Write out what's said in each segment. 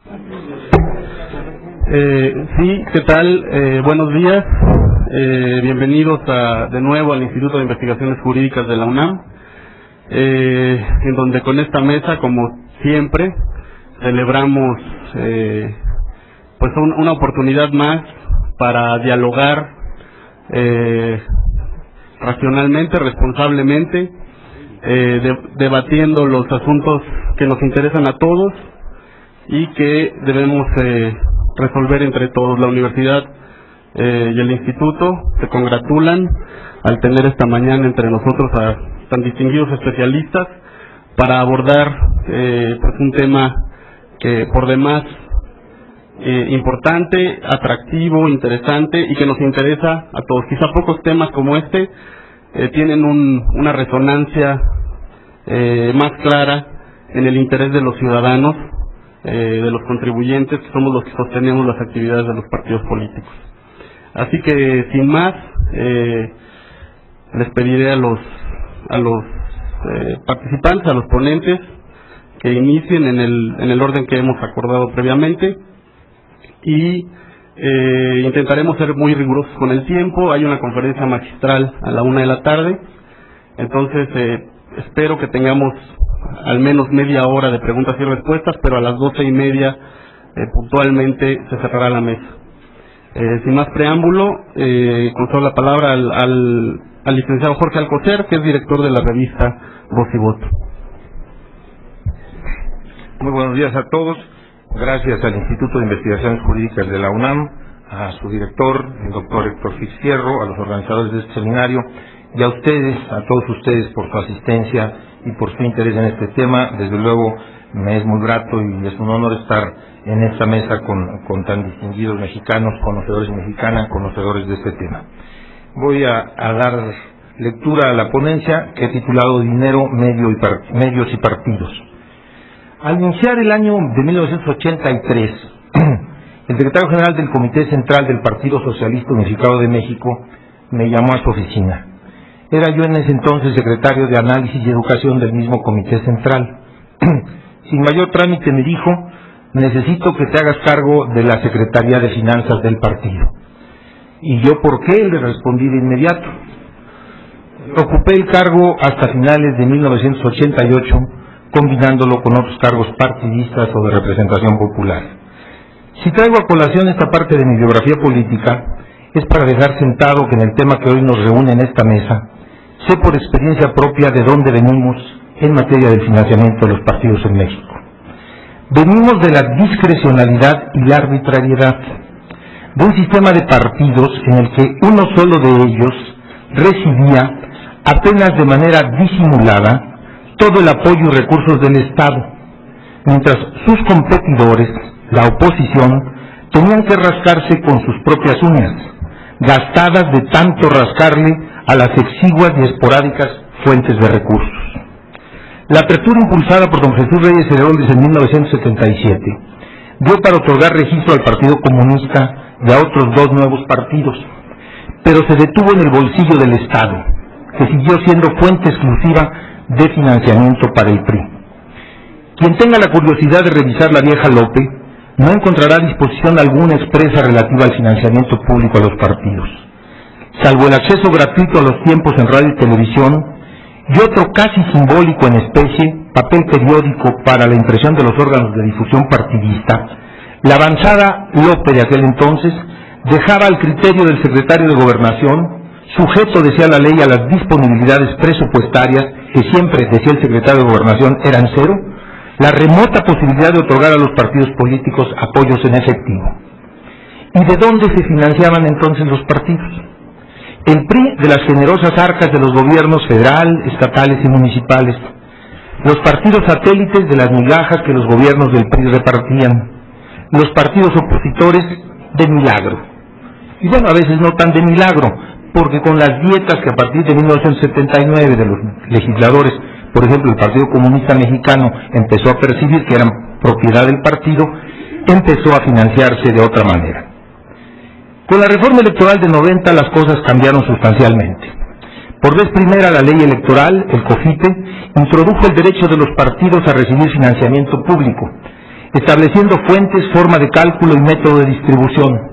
Sí, ¿qué tal? Buenos días. Bienvenidos de nuevo al Instituto de Investigaciones Jurídicas de la UNAM, en donde con esta mesa, como siempre, celebramos pues una oportunidad más para dialogar racionalmente, responsablemente, debatiendo los asuntos que nos interesan a todos y que debemos resolver entre todos. La universidad y el instituto se congratulan al tener esta mañana entre nosotros a tan distinguidos especialistas para abordar pues un tema que por demás importante, atractivo, interesante y que nos interesa a todos. Quizá pocos temas como este tienen una resonancia más clara en el interés de los ciudadanos, de los contribuyentes, que somos los que sostenemos las actividades de los partidos políticos. Así que, sin más, les pediré a los participantes, a los ponentes, que inicien en el orden que hemos acordado previamente y intentaremos ser muy rigurosos con el tiempo. Hay una conferencia magistral a la 1 p.m, entonces espero que tengamos al menos media hora de preguntas y respuestas, pero a las 12:30 puntualmente se cerrará la mesa. Sin más preámbulo, concedo la palabra al licenciado Jorge Alcocer, que es director de la revista Voz y Voto. Muy buenos días a todos. Gracias al Instituto de Investigaciones Jurídicas de la UNAM, a su director, el doctor Héctor Fizfierro, a los organizadores de este seminario y a ustedes, a todos ustedes, por su asistencia y por su interés en este tema. Desde luego me es muy grato y es un honor estar en esta mesa con tan distinguidos mexicanos, conocedores mexicanas, conocedores de este tema. Voy a dar lectura a la ponencia que he titulado Dinero, Medios y Partidos. Al iniciar el año de 1983, el secretario general del Comité Central del Partido Socialista Unificado de México me llamó a su oficina. Era yo en ese entonces secretario de Análisis y Educación del mismo Comité Central. Sin mayor trámite me dijo: necesito que te hagas cargo de la Secretaría de Finanzas del partido. Y yo, ¿por qué?, le respondí de inmediato. Ocupé el cargo hasta finales de 1988, combinándolo con otros cargos partidistas o de representación popular. Si traigo a colación esta parte de mi biografía política, es para dejar sentado que en el tema que hoy nos reúne en esta mesa, sé por experiencia propia de dónde venimos en materia del financiamiento de los partidos en México. Venimos de la discrecionalidad y la arbitrariedad, de un sistema de partidos en el que uno solo de ellos recibía, apenas de manera disimulada, todo el apoyo y recursos del Estado, mientras sus competidores, la oposición, tenían que rascarse con sus propias uñas, gastadas de tanto rascarle a las exiguas y esporádicas fuentes de recursos. La apertura impulsada por don Jesús Reyes Heroles en 1977 dio para otorgar registro al Partido Comunista y a otros dos nuevos partidos, pero se detuvo en el bolsillo del Estado, que siguió siendo fuente exclusiva de financiamiento para el PRI. Quien tenga la curiosidad de revisar la vieja Lope no encontrará disposición alguna expresa relativa al financiamiento público a los partidos, salvo el acceso gratuito a los tiempos en radio y televisión y otro casi simbólico en especie, papel periódico para la impresión de los órganos de difusión partidista. La avanzada Lope de aquel entonces dejaba al criterio del secretario de Gobernación, sujeto, decía la ley, a las disponibilidades presupuestarias, que siempre, decía el secretario de Gobernación, eran cero, la remota posibilidad de otorgar a los partidos políticos apoyos en efectivo. ¿Y de dónde se financiaban entonces los partidos? El PRI de las generosas arcas de los gobiernos federal, estatales y municipales, los partidos satélites de las migajas que los gobiernos del PRI repartían, los partidos opositores de milagro, y bueno, a veces no tan de milagro, porque con las dietas que a partir de 1979 de los legisladores, por ejemplo el Partido Comunista Mexicano, empezó a percibir que eran propiedad del partido, empezó a financiarse de otra manera. Con la reforma electoral de 90 las cosas cambiaron sustancialmente. Por vez primera la ley electoral, el COFITE, introdujo el derecho de los partidos a recibir financiamiento público. estableciendo fuentes, forma de cálculo y método de distribución.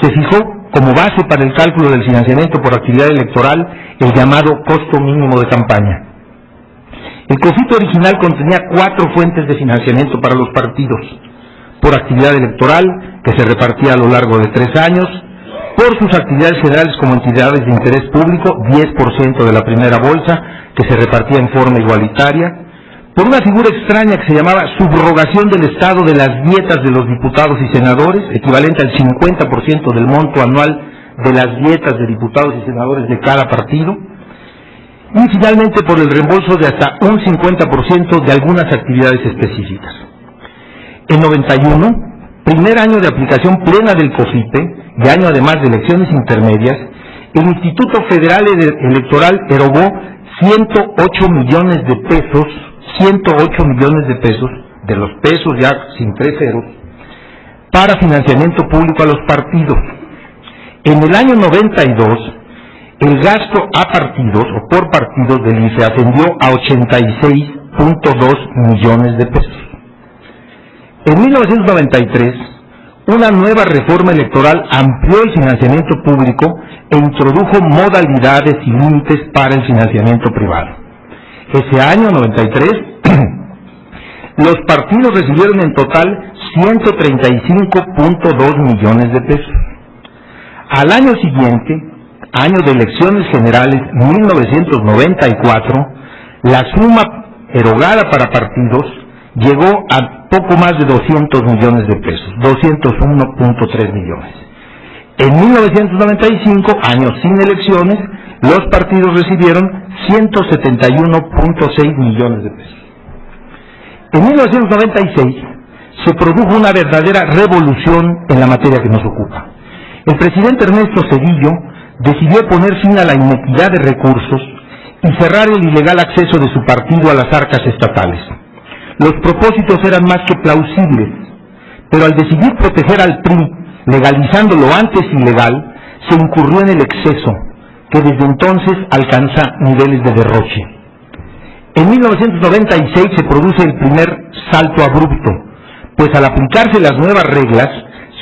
Se fijó como base para el cálculo del financiamiento por actividad electoral el llamado costo mínimo de campaña. El COFIPE original contenía 4 fuentes de financiamiento para los partidos: por actividad electoral, que se repartía a lo largo de 3 años, por sus actividades generales como entidades de interés público, 10% de la primera bolsa, que se repartía en forma igualitaria, por una figura extraña que se llamaba subrogación del Estado de las dietas de los diputados y senadores, equivalente al 50% del monto anual de las dietas de diputados y senadores de cada partido, y finalmente por el reembolso de hasta un 50% de algunas actividades específicas. En 91, primer año de aplicación plena del COFIPE, y año además de elecciones intermedias, el Instituto Federal Electoral erogó 108 millones de pesos, 108 millones de pesos, de los pesos ya sin 3 ceros, para financiamiento público a los partidos. En el año 92, el gasto a partidos o por partidos del IFE ascendió a 86.2 millones de pesos. En 1993, una nueva reforma electoral amplió el financiamiento público e introdujo modalidades y límites para el financiamiento privado. Ese año, 93, los partidos recibieron en total 135.2 millones de pesos. Al año siguiente, año de elecciones generales 1994, la suma erogada para partidos llegó a poco más de 200 millones de pesos, 201.3 millones. En 1995, años sin elecciones, los partidos recibieron 171.6 millones de pesos. En 1996 se produjo una verdadera revolución en la materia que nos ocupa. El presidente Ernesto Zedillo decidió poner fin a la inequidad de recursos y cerrar el ilegal acceso de su partido a las arcas estatales. Los propósitos eran más que plausibles, pero al decidir proteger al PRI, legalizando lo antes ilegal, se incurrió en el exceso, que desde entonces alcanza niveles de derroche. En 1996 se produce el primer salto abrupto, pues al aplicarse las nuevas reglas,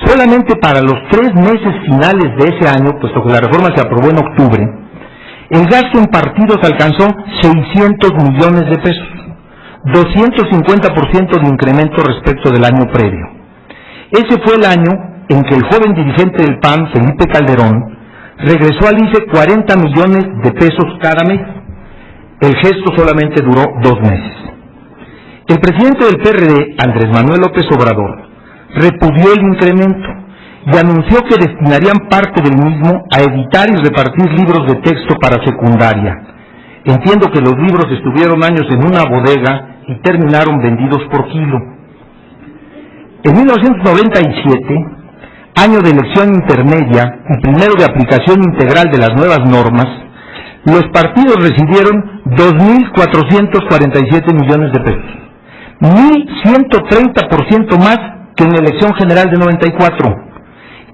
solamente para los 3 meses finales de ese año, puesto que la reforma se aprobó en octubre, el gasto en partidos alcanzó 600 millones de pesos, 250% de incremento respecto del año previo. Ese fue el año en que el joven dirigente del PAN, Felipe Calderón, regresó al IFE 40 millones de pesos cada mes. El gesto solamente duró 2 meses. El presidente del PRD, Andrés Manuel López Obrador, repudió el incremento y anunció que destinarían parte del mismo a editar y repartir libros de texto para secundaria. Entiendo que los libros estuvieron años en una bodega y terminaron vendidos por kilo. En 1997, año de elección intermedia y primero de aplicación integral de las nuevas normas, los partidos recibieron 2.447 millones de pesos, 1.130% más que en la elección general de 94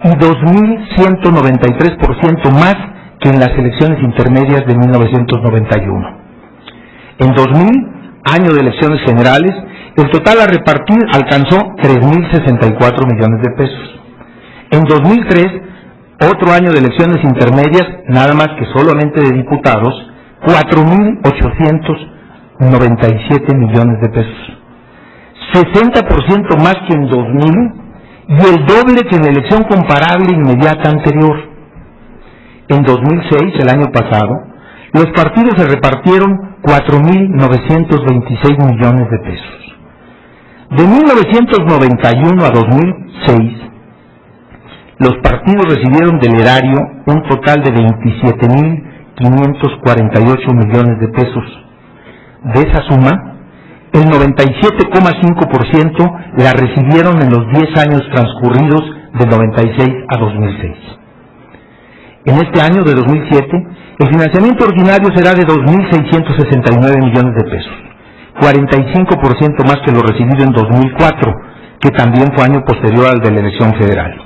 y 2.193% más que en las elecciones intermedias de 1991. En 2000, año de elecciones generales, el total a repartir alcanzó 3.064 millones de pesos. En 2003, otro año de elecciones intermedias, nada más que solamente de diputados, 4.897 millones de pesos. 60% más que en 2000 y el doble que en la elección comparable inmediata anterior. En 2006, el año pasado, los partidos se repartieron 4.926 millones de pesos. De 1991 a 2006, los partidos recibieron del erario un total de 27.548 millones de pesos. De esa suma, el 97,5% la recibieron en los 10 años transcurridos de 96 a 2006. En este año de 2007, el financiamiento ordinario será de 2.669 millones de pesos, 45% más que lo recibido en 2004, que también fue año posterior al de la elección federal.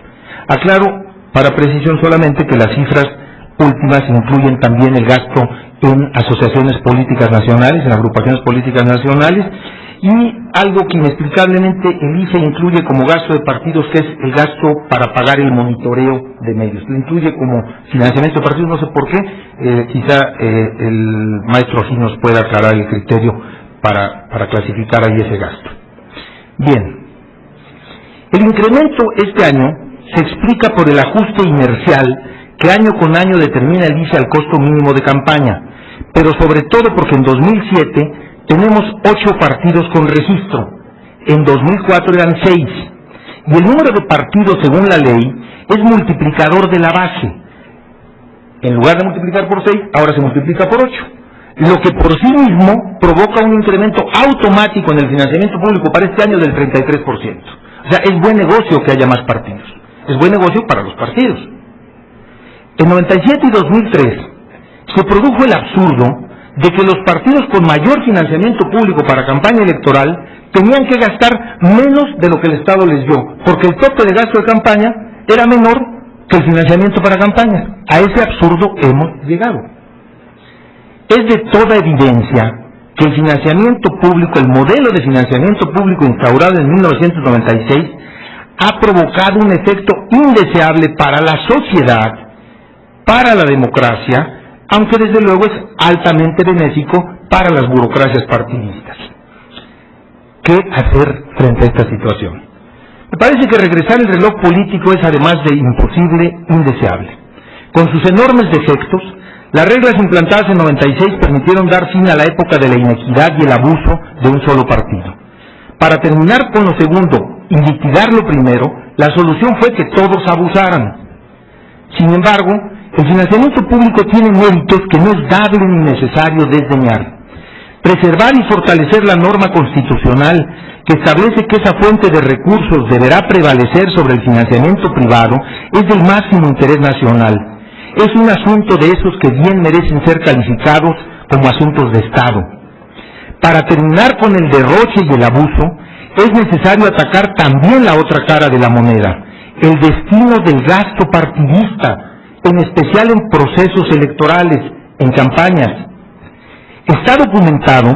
Aclaro, para precisión solamente, que las cifras últimas incluyen también el gasto en asociaciones políticas nacionales, en agrupaciones políticas nacionales, y algo que inexplicablemente el ICE incluye como gasto de partidos, que es el gasto para pagar el monitoreo de medios. Lo incluye como financiamiento de partidos, no sé por qué, quizá el maestro aquí nos pueda aclarar el criterio para clasificar ahí ese gasto. Bien, el incremento este año se explica por el ajuste inercial que año con año determina el ICE al costo mínimo de campaña, pero sobre todo porque en 2007 tenemos 8 partidos con registro, en 2004 eran 6, y el número de partidos según la ley es multiplicador de la base. En lugar de multiplicar por 6, ahora se multiplica por 8, lo que por sí mismo provoca un incremento automático en el financiamiento público para este año del 33%. O sea, es buen negocio que haya más partidos, es buen negocio para los partidos. En 97 y 2003 se produjo el absurdo de que los partidos con mayor financiamiento público para campaña electoral tenían que gastar menos de lo que el Estado les dio, porque el tope de gasto de campaña era menor que el financiamiento para campañas. A ese absurdo hemos llegado. Es de toda evidencia que el financiamiento público, el modelo de financiamiento público instaurado en 1996, ha provocado un efecto indeseable para la sociedad, para la democracia, aunque desde luego es altamente benéfico para las burocracias partidistas. ¿Qué hacer frente a esta situación? Me parece que regresar el reloj político es, además de imposible, indeseable. Con sus enormes defectos, las reglas implantadas en 96 permitieron dar fin a la época de la inequidad y el abuso de un solo partido. Para terminar con lo segundo y liquidar lo primero, la solución fue que todos abusaran. Sin embargo, el financiamiento público tiene méritos que no es dable ni necesario desdeñar. Preservar y fortalecer la norma constitucional que establece que esa fuente de recursos deberá prevalecer sobre el financiamiento privado es del máximo interés nacional. Es un asunto de esos que bien merecen ser calificados como asuntos de Estado. Para terminar con el derroche y el abuso, es necesario atacar también la otra cara de la moneda, el destino del gasto partidista, en especial en procesos electorales, en campañas. Está documentado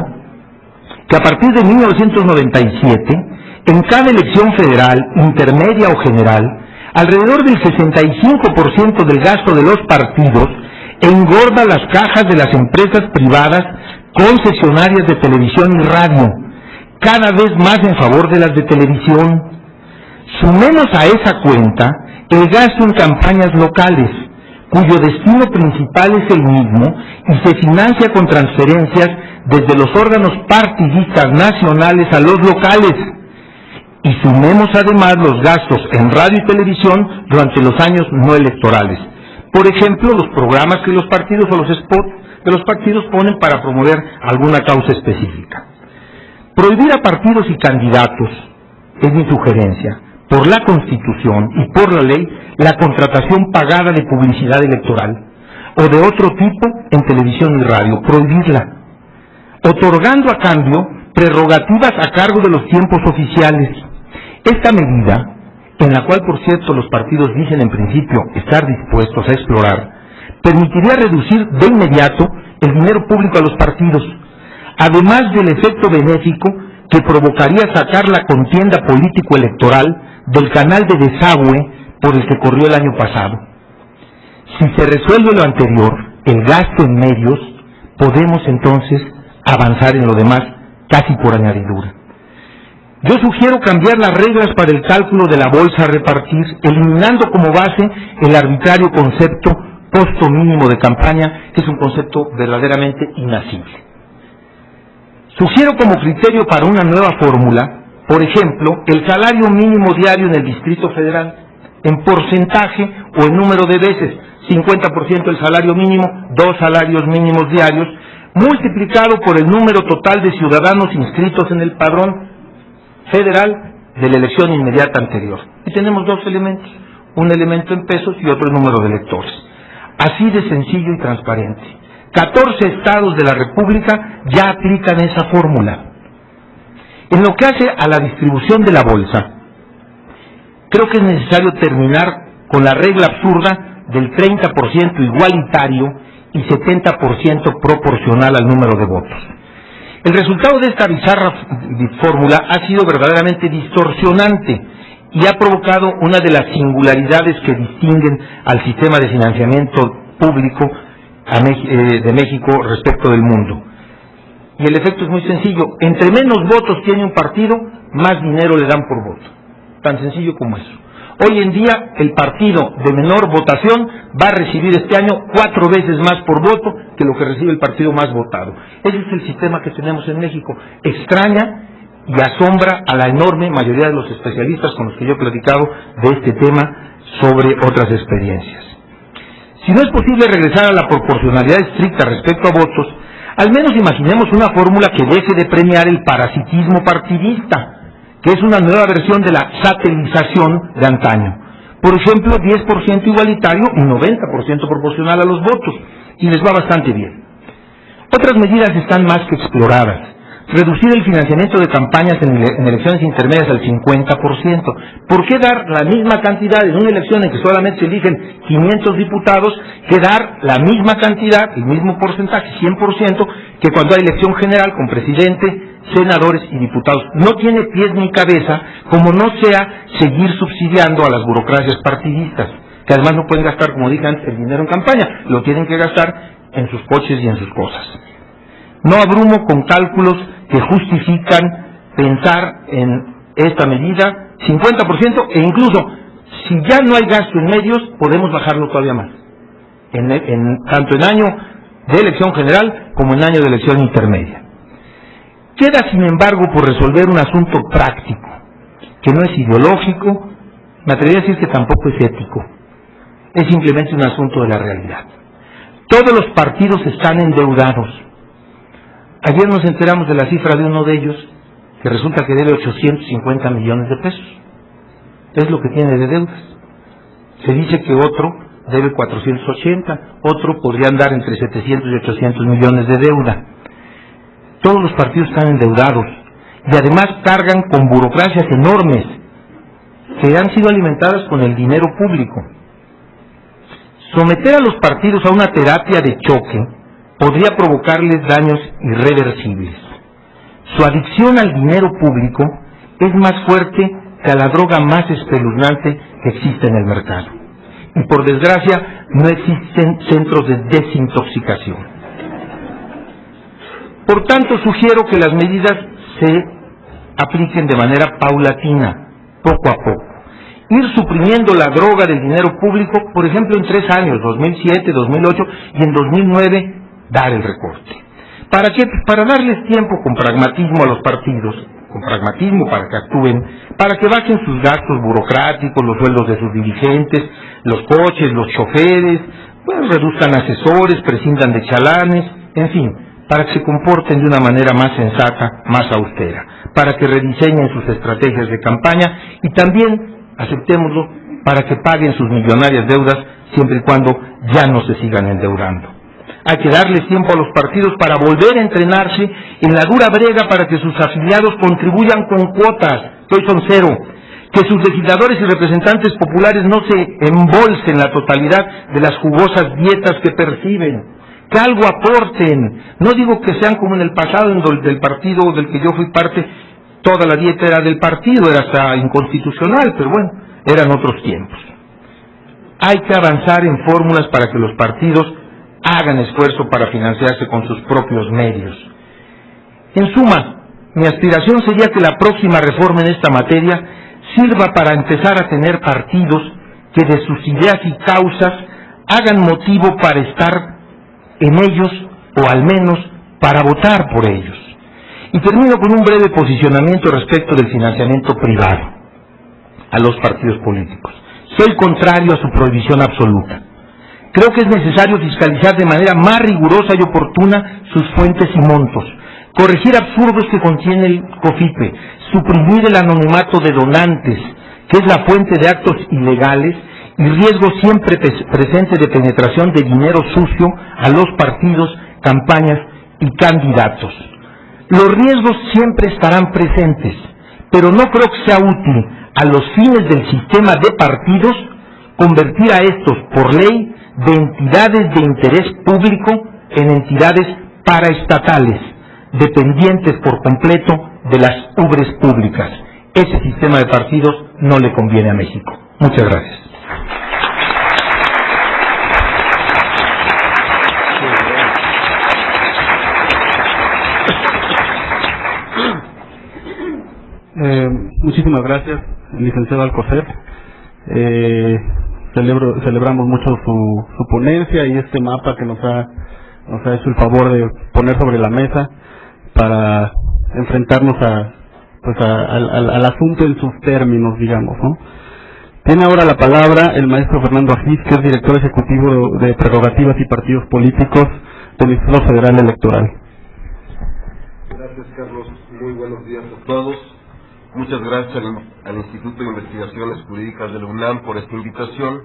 que a partir de 1997, en cada elección federal, intermedia o general, alrededor del 65% del gasto de los partidos engorda las cajas de las empresas privadas concesionarias de televisión y radio, cada vez más en favor de las de televisión. Sumemos a esa cuenta el gasto en campañas locales, cuyo destino principal es el mismo y se financia con transferencias desde los órganos partidistas nacionales a los locales. Y sumemos además los gastos en radio y televisión durante los años no electorales. Por ejemplo, los programas que los partidos o los spots de los partidos ponen para promover alguna causa específica. Prohibir a partidos y candidatos, es mi sugerencia, por la Constitución y por la ley, la contratación pagada de publicidad electoral o de otro tipo en televisión y radio, prohibirla, otorgando a cambio prerrogativas a cargo de los tiempos oficiales. Esta medida, en la cual por cierto los partidos dicen en principio estar dispuestos a explorar, permitiría reducir de inmediato el dinero público a los partidos, además del efecto benéfico que provocaría sacar la contienda político-electoral del canal de desagüe por el que corrió el año pasado. Si se resuelve lo anterior, el gasto en medios, podemos entonces avanzar en lo demás casi por añadidura. Yo sugiero cambiar las reglas para el cálculo de la bolsa a repartir, eliminando como base el arbitrario concepto costo mínimo de campaña, que es un concepto verdaderamente inasible. Sugiero como criterio para una nueva fórmula, por ejemplo, el salario mínimo diario en el Distrito Federal, en porcentaje o en número de veces, 50% el salario mínimo, 2 salarios mínimos diarios, multiplicado por el número total de ciudadanos inscritos en el padrón federal de la elección inmediata anterior. Y tenemos 2 elementos, un elemento en pesos y otro en número de electores. Así de sencillo y transparente. 14 estados de la República ya aplican esa fórmula. En lo que hace a la distribución de la bolsa, creo que es necesario terminar con la regla absurda del 30% igualitario y 70% proporcional al número de votos. El resultado de esta bizarra fórmula ha sido verdaderamente distorsionante y ha provocado una de las singularidades que distinguen al sistema de financiamiento público de México respecto del mundo. Y el efecto es muy sencillo: entre menos votos tiene un partido, más dinero le dan por voto. Tan sencillo como eso. Hoy en día el partido de menor votación va a recibir este año 4 veces más por voto que lo que recibe el partido más votado. Ese es el sistema que tenemos en México. Extraña y asombra a la enorme mayoría de los especialistas con los que yo he platicado de este tema sobre otras experiencias. Si no es posible regresar a la proporcionalidad estricta respecto a votos, al menos imaginemos una fórmula que deje de premiar el parasitismo partidista, que es una nueva versión de la satelización de antaño. Por ejemplo, 10% igualitario y 90% proporcional a los votos, y les va bastante bien. Otras medidas están más que exploradas. Reducir el financiamiento de campañas en elecciones intermedias al 50%. ¿Por qué dar la misma cantidad en una elección en que solamente se eligen 500 diputados que dar la misma cantidad, el mismo porcentaje, 100%, que cuando hay elección general con presidente, senadores y diputados? No tiene pies ni cabeza, como no sea seguir subsidiando a las burocracias partidistas, que además no pueden gastar, como dije antes, el dinero en campaña, lo tienen que gastar en sus coches y en sus cosas. No abrumo con cálculos que justifican pensar en esta medida 50%, e incluso si ya no hay gasto en medios, podemos bajarlo todavía más, tanto en año de elección general como en año de elección intermedia. Queda, sin embargo, por resolver un asunto práctico, que no es ideológico, me atrevería a decir que tampoco es ético, es simplemente un asunto de la realidad. Todos los partidos están endeudados. Ayer nos enteramos de la cifra de uno de ellos, que resulta que debe 850 millones de pesos. Es lo que tiene de deudas. Se dice que otro debe 480, otro podría andar entre 700 y 800 millones de deuda. Todos los partidos están endeudados y además cargan con burocracias enormes que han sido alimentadas con el dinero público. Someter a los partidos a una terapia de choque podría provocarles daños irreversibles. Su adicción al dinero público es más fuerte que a la droga más espeluznante que existe en el mercado. Y por desgracia no existen centros de desintoxicación. Por tanto, sugiero que las medidas se apliquen de manera paulatina, poco a poco. Ir suprimiendo la droga del dinero público, por ejemplo, en 3 años, 2007, 2008 y en 2009, dar el recorte. ¿Para qué? Para darles tiempo con pragmatismo a los partidos, con pragmatismo para que actúen, para que bajen sus gastos burocráticos, los sueldos de sus dirigentes, los coches, los choferes, reduzcan asesores, prescindan de chalanes, en fin, para que se comporten de una manera más sensata, más austera, para que rediseñen sus estrategias de campaña y también, aceptémoslo, para que paguen sus millonarias deudas siempre y cuando ya no se sigan endeudando. Hay que darles tiempo a los partidos para volver a entrenarse en la dura brega para que sus afiliados contribuyan con cuotas, que hoy son 0, que sus legisladores y representantes populares no se embolsen la totalidad de las jugosas dietas que perciben, que algo aporten. No digo que sean como en el pasado, en del partido del que yo fui parte, toda la dieta era del partido, era hasta inconstitucional, pero bueno, eran otros tiempos. Hay que avanzar en fórmulas para que los partidos hagan esfuerzo para financiarse con sus propios medios. En suma, mi aspiración sería que la próxima reforma en esta materia sirva para empezar a tener partidos que de sus ideas y causas hagan motivo para estar en ellos, o al menos para votar por ellos. Y termino con un breve posicionamiento respecto del financiamiento privado a los partidos políticos. Soy contrario a su prohibición absoluta. Creo que es necesario fiscalizar de manera más rigurosa y oportuna sus fuentes y montos, corregir absurdos que contiene el COFIPE, suprimir el anonimato de donantes, que es la fuente de actos ilegales y riesgo siempre presente de penetración de dinero sucio a los partidos, campañas y candidatos. Los riesgos siempre estarán presentes, pero no creo que sea útil a los fines del sistema de partidos convertir a estos, por ley, de entidades de interés público en entidades paraestatales, dependientes por completo de las ubres públicas. Ese sistema de partidos no le conviene a México. Muchas gracias. Muchísimas gracias, licenciado Alcocer. Celebramos mucho su ponencia y este mapa que nos ha hecho el favor de poner sobre la mesa para enfrentarnos al asunto en sus términos, digamos, ¿no? Tiene ahora la palabra el maestro Fernando Argiz, que es director ejecutivo de Prerrogativas y Partidos Políticos del Instituto Federal Electoral. Gracias, Carlos. Muy buenos días a todos. Muchas gracias al Instituto de Investigaciones Jurídicas de la UNAM por esta invitación.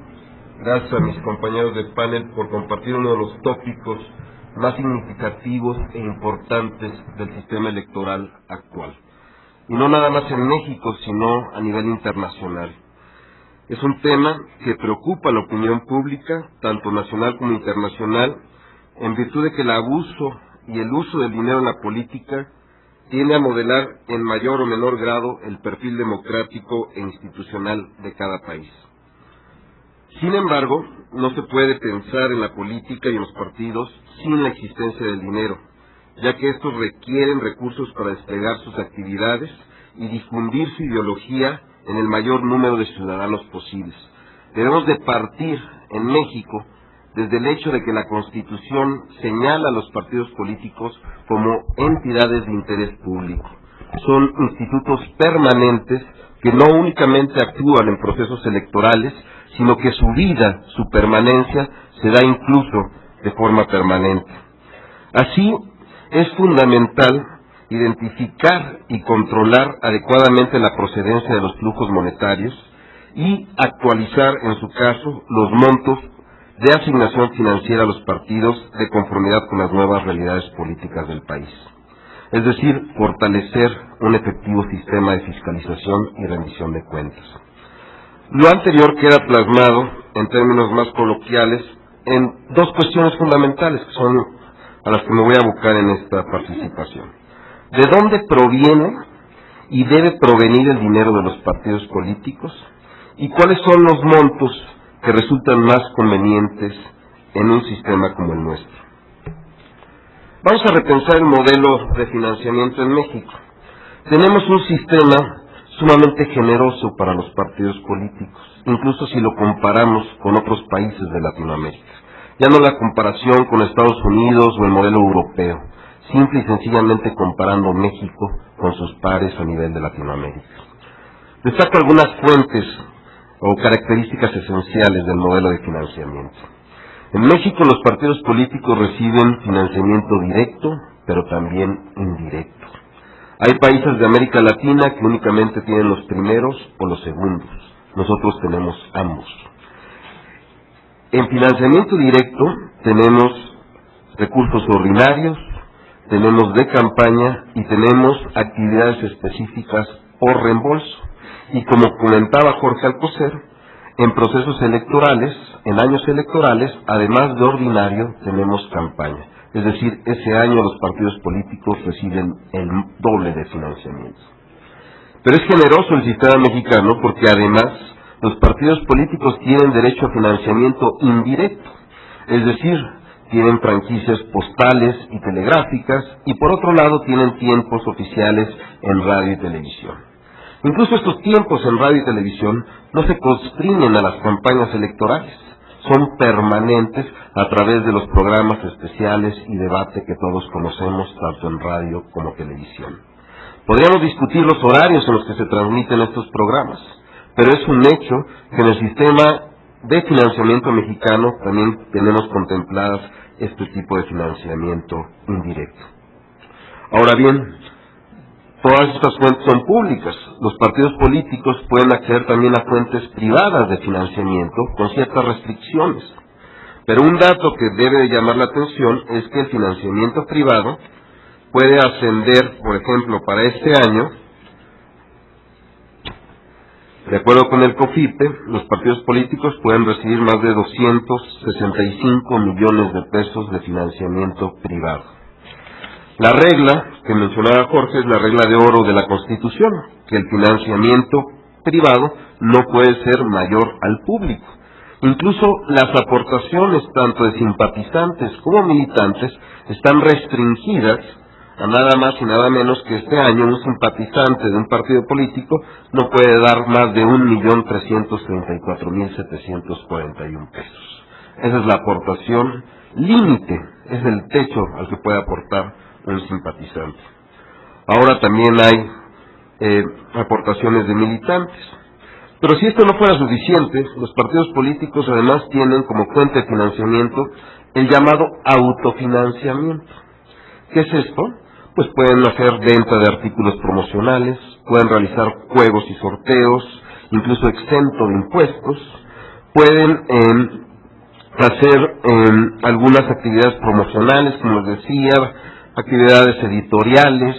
Gracias a mis compañeros del panel por compartir uno de los tópicos más significativos e importantes del sistema electoral actual. Y no nada más en México, sino a nivel internacional. Es un tema que preocupa a la opinión pública, tanto nacional como internacional, en virtud de que el abuso y el uso del dinero en la política tiene a modelar en mayor o menor grado el perfil democrático e institucional de cada país. Sin embargo, no se puede pensar en la política y en los partidos sin la existencia del dinero, ya que estos requieren recursos para desplegar sus actividades y difundir su ideología en el mayor número de ciudadanos posibles. Debemos de partir en México desde el hecho de que la Constitución señala a los partidos políticos como entidades de interés público. Son institutos permanentes que no únicamente actúan en procesos electorales, sino que su vida, su permanencia, se da incluso de forma permanente. Así, es fundamental identificar y controlar adecuadamente la procedencia de los flujos monetarios y actualizar, en su caso, los montos de asignación financiera a los partidos de conformidad con las nuevas realidades políticas del país. Es decir, fortalecer un efectivo sistema de fiscalización y rendición de cuentas. Lo anterior queda plasmado, en términos más coloquiales, en dos cuestiones fundamentales que son a las que me voy a abocar en esta participación. ¿De dónde proviene y debe provenir el dinero de los partidos políticos? ¿Y cuáles son los montos que resultan más convenientes en un sistema como el nuestro? Vamos a repensar el modelo de financiamiento en México. Tenemos un sistema sumamente generoso para los partidos políticos, incluso si lo comparamos con otros países de Latinoamérica. Ya no la comparación con Estados Unidos o el modelo europeo, simple y sencillamente comparando México con sus pares a nivel de Latinoamérica. Destaco algunas fuentes o características esenciales del modelo de financiamiento. En México los partidos políticos reciben financiamiento directo, pero también indirecto. Hay países de América Latina que únicamente tienen los primeros o los segundos. Nosotros tenemos ambos. En financiamiento directo tenemos recursos ordinarios, tenemos de campaña y tenemos actividades específicas por reembolso. Y como comentaba Jorge Alcocer, en procesos electorales, en años electorales, además de ordinario, tenemos campaña. Es decir, ese año los partidos políticos reciben el doble de financiamiento. Pero es generoso el sistema mexicano porque además los partidos políticos tienen derecho a financiamiento indirecto, es decir, tienen franquicias postales y telegráficas y por otro lado tienen tiempos oficiales en radio y televisión. Incluso estos tiempos en radio y televisión no se constriñen a las campañas electorales, son permanentes a través de los programas especiales y debate que todos conocemos tanto en radio como televisión. Podríamos discutir los horarios en los que se transmiten estos programas, pero es un hecho que en el sistema de financiamiento mexicano también tenemos contempladas este tipo de financiamiento indirecto. Ahora bien, todas estas fuentes son públicas. Los partidos políticos pueden acceder también a fuentes privadas de financiamiento con ciertas restricciones. Pero un dato que debe de llamar la atención es que el financiamiento privado puede ascender, por ejemplo, para este año, de acuerdo con el COFIPE, los partidos políticos pueden recibir más de 265 millones de pesos de financiamiento privado. La regla que mencionaba Jorge es la regla de oro de la Constitución, que el financiamiento privado no puede ser mayor al público. Incluso las aportaciones tanto de simpatizantes como militantes están restringidas a nada más y nada menos que este año un simpatizante de un partido político no puede dar más de 1.334.741 pesos. Esa es la aportación límite, es el techo al que puede aportar un simpatizante. Ahora también hay aportaciones de militantes. Pero si esto no fuera suficiente, los partidos políticos además tienen como fuente de financiamiento el llamado autofinanciamiento. ¿Qué es esto? Pues pueden hacer venta de artículos promocionales, pueden realizar juegos y sorteos, incluso exento de impuestos, pueden hacer algunas actividades promocionales, como les decía, actividades editoriales.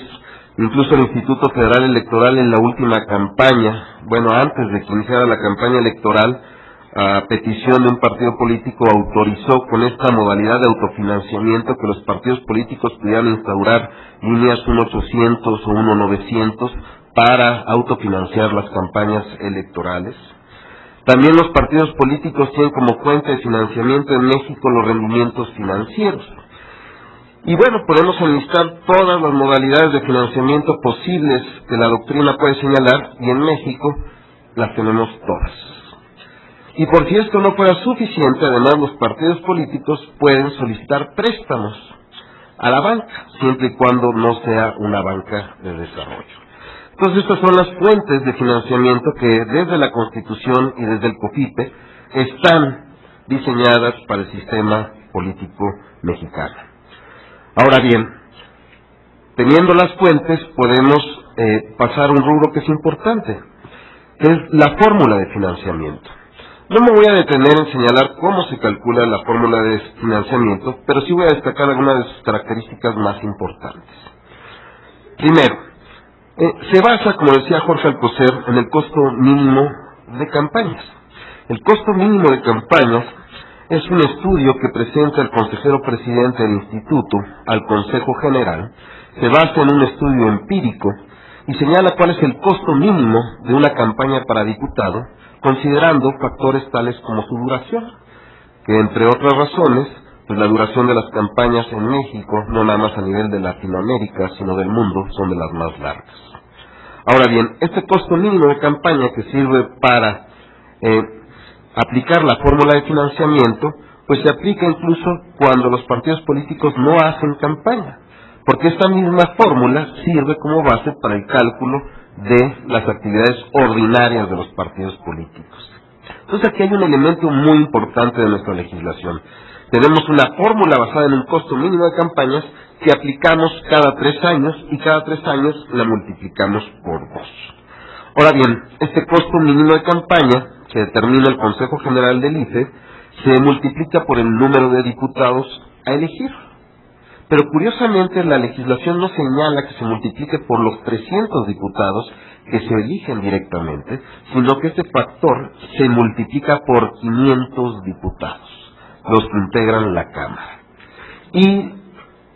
Incluso el Instituto Federal Electoral en la última campaña, antes de que iniciara la campaña electoral, a petición de un partido político, autorizó con esta modalidad de autofinanciamiento que los partidos políticos pudieran instaurar líneas 1.800 o 1.900 para autofinanciar las campañas electorales. También los partidos políticos tienen como fuente de financiamiento en México los rendimientos financieros. Y podemos enlistar todas las modalidades de financiamiento posibles que la doctrina puede señalar, y en México las tenemos todas. Y por si esto no fuera suficiente, además los partidos políticos pueden solicitar préstamos a la banca, siempre y cuando no sea una banca de desarrollo. Entonces estas son las fuentes de financiamiento que desde la Constitución y desde el COFIPE están diseñadas para el sistema político mexicano. Ahora bien, teniendo las fuentes podemos pasar a un rubro que es importante, que es la fórmula de financiamiento. No me voy a detener en señalar cómo se calcula la fórmula de financiamiento, pero sí voy a destacar algunas de sus características más importantes. Primero, se basa, como decía Jorge Alcocer, en el costo mínimo de campañas. El costo mínimo de campañas es un estudio que presenta el consejero presidente del instituto al Consejo General, se basa en un estudio empírico y señala cuál es el costo mínimo de una campaña para diputado, considerando factores tales como su duración, que entre otras razones, pues la duración de las campañas en México, no nada más a nivel de Latinoamérica, sino del mundo, son de las más largas. Ahora bien, este costo mínimo de campaña que sirve para aplicar la fórmula de financiamiento, pues se aplica incluso cuando los partidos políticos no hacen campaña, porque esta misma fórmula sirve como base para el cálculo de las actividades ordinarias de los partidos políticos. Entonces aquí hay un elemento muy importante de nuestra legislación. Tenemos una fórmula basada en un costo mínimo de campañas que aplicamos cada 3 años y cada 3 años la multiplicamos por 2. Ahora bien, este costo mínimo de campaña que determina el Consejo General del IFE se multiplica por el número de diputados a elegir. Pero curiosamente la legislación no señala que se multiplique por los 300 diputados que se eligen directamente, sino que este factor se multiplica por 500 diputados, los que integran la Cámara, y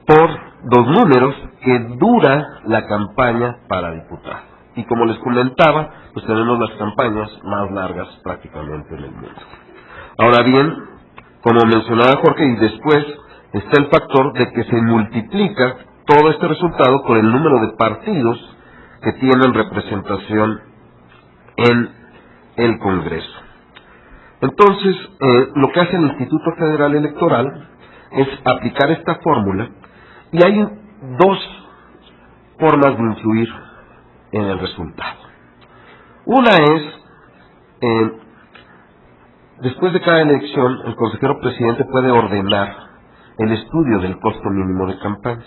por los números que dura la campaña para diputado. Y como les comentaba, pues tenemos las campañas más largas prácticamente en el mundo. Ahora bien, como mencionaba Jorge, y después está el factor de que se multiplica todo este resultado por el número de partidos que tienen representación en el Congreso. Entonces, lo que hace el Instituto Federal Electoral es aplicar esta fórmula, y hay 2 formas de influir en el resultado. Una es, después de cada elección, el consejero presidente puede ordenar el estudio del costo mínimo de campañas,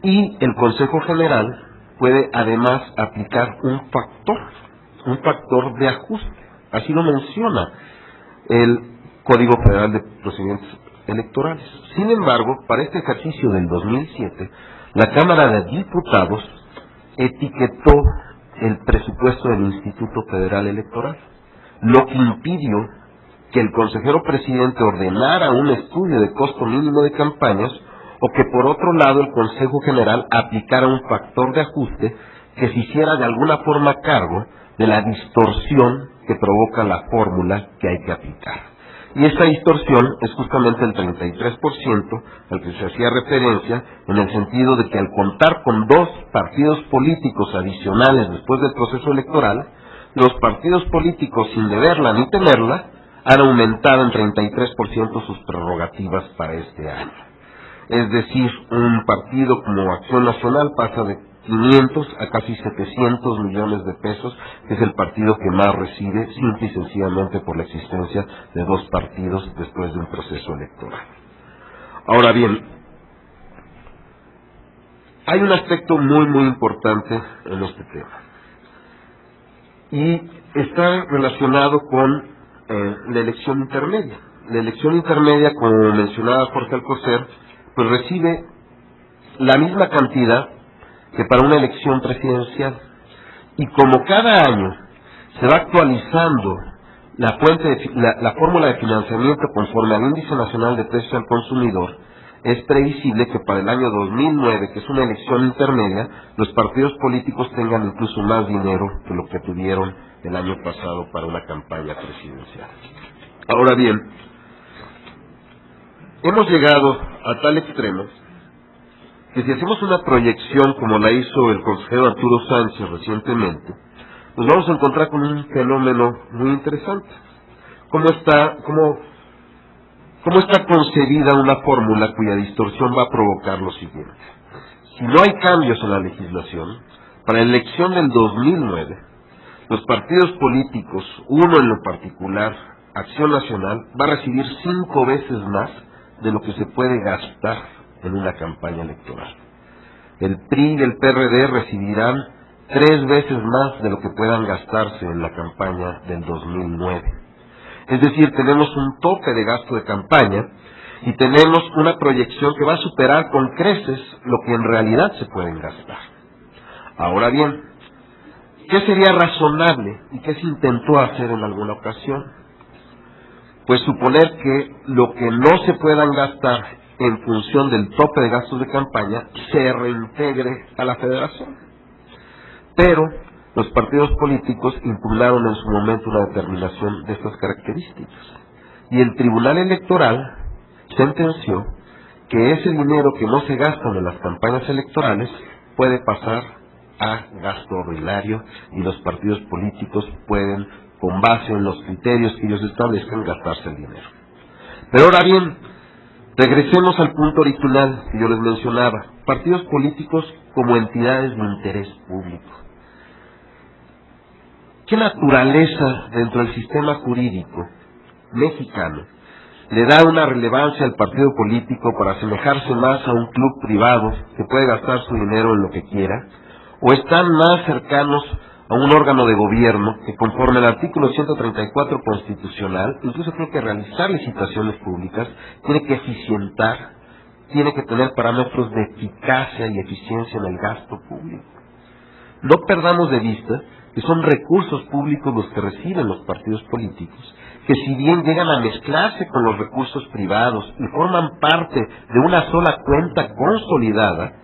y el Consejo General puede además aplicar un factor de ajuste. Así lo menciona el Código Federal de Procedimientos Electorales. Sin embargo, para este ejercicio del 2007, la Cámara de Diputados etiquetó el presupuesto del Instituto Federal Electoral, lo que impidió que el consejero presidente ordenara un estudio de costo mínimo de campañas o que por otro lado el Consejo General aplicara un factor de ajuste que se hiciera de alguna forma cargo de la distorsión que provoca la fórmula que hay que aplicar. Y esta distorsión es justamente el 33% al que se hacía referencia, en el sentido de que al contar con 2 partidos políticos adicionales después del proceso electoral, los partidos políticos, sin deberla ni temerla, han aumentado en 33% sus prerrogativas para este año. Es decir, un partido como Acción Nacional pasa de 500 a casi 700 millones de pesos, que es el partido que más recibe, simple y sencillamente por la existencia de 2 partidos después de un proceso electoral. Ahora bien, hay un aspecto muy importante en este tema, y está relacionado con la elección intermedia. La elección intermedia, como mencionaba Jorge Alcocer, pues recibe la misma cantidad que para una elección presidencial, y como cada año se va actualizando la fórmula de financiamiento conforme al Índice Nacional de Precios al Consumidor, es previsible que para el año 2009, que es una elección intermedia, los partidos políticos tengan incluso más dinero que lo que tuvieron el año pasado para una campaña presidencial. Ahora bien, hemos llegado a tal extremo que si hacemos una proyección como la hizo el consejero Arturo Sánchez recientemente, nos vamos a encontrar con un fenómeno muy interesante. ¿Cómo está concebida una fórmula cuya distorsión va a provocar lo siguiente? Si no hay cambios en la legislación, para la elección del 2009, los partidos políticos, uno en lo particular, Acción Nacional, va a recibir 5 veces más de lo que se puede gastar en una campaña electoral. El PRI y el PRD recibirán 3 veces más de lo que puedan gastarse en la campaña del 2009. Es decir, tenemos un tope de gasto de campaña y tenemos una proyección que va a superar con creces lo que en realidad se pueden gastar. Ahora bien, ¿qué sería razonable y qué se intentó hacer en alguna ocasión? Pues suponer que lo que no se puedan gastar en función del tope de gastos de campaña se reintegre a la federación. Pero los partidos políticos impugnaron en su momento una determinación de estas características, y el Tribunal Electoral sentenció que ese dinero que no se gasta en las campañas electorales puede pasar a gasto ordinario, y los partidos políticos pueden, con base en los criterios que ellos establezcan, gastarse el dinero. Pero ahora bien, regresemos al punto original que yo les mencionaba: partidos políticos como entidades de interés público. ¿Qué naturaleza dentro del sistema jurídico mexicano le da una relevancia al partido político para asemejarse más a un club privado que puede gastar su dinero en lo que quiera, o están más cercanos a un órgano de gobierno que, conforme al artículo 134 constitucional, incluso tiene que realizar licitaciones públicas, tiene que eficientar, tiene que tener parámetros de eficacia y eficiencia en el gasto público? No perdamos de vista que son recursos públicos los que reciben los partidos políticos, que si bien llegan a mezclarse con los recursos privados y forman parte de una sola cuenta consolidada,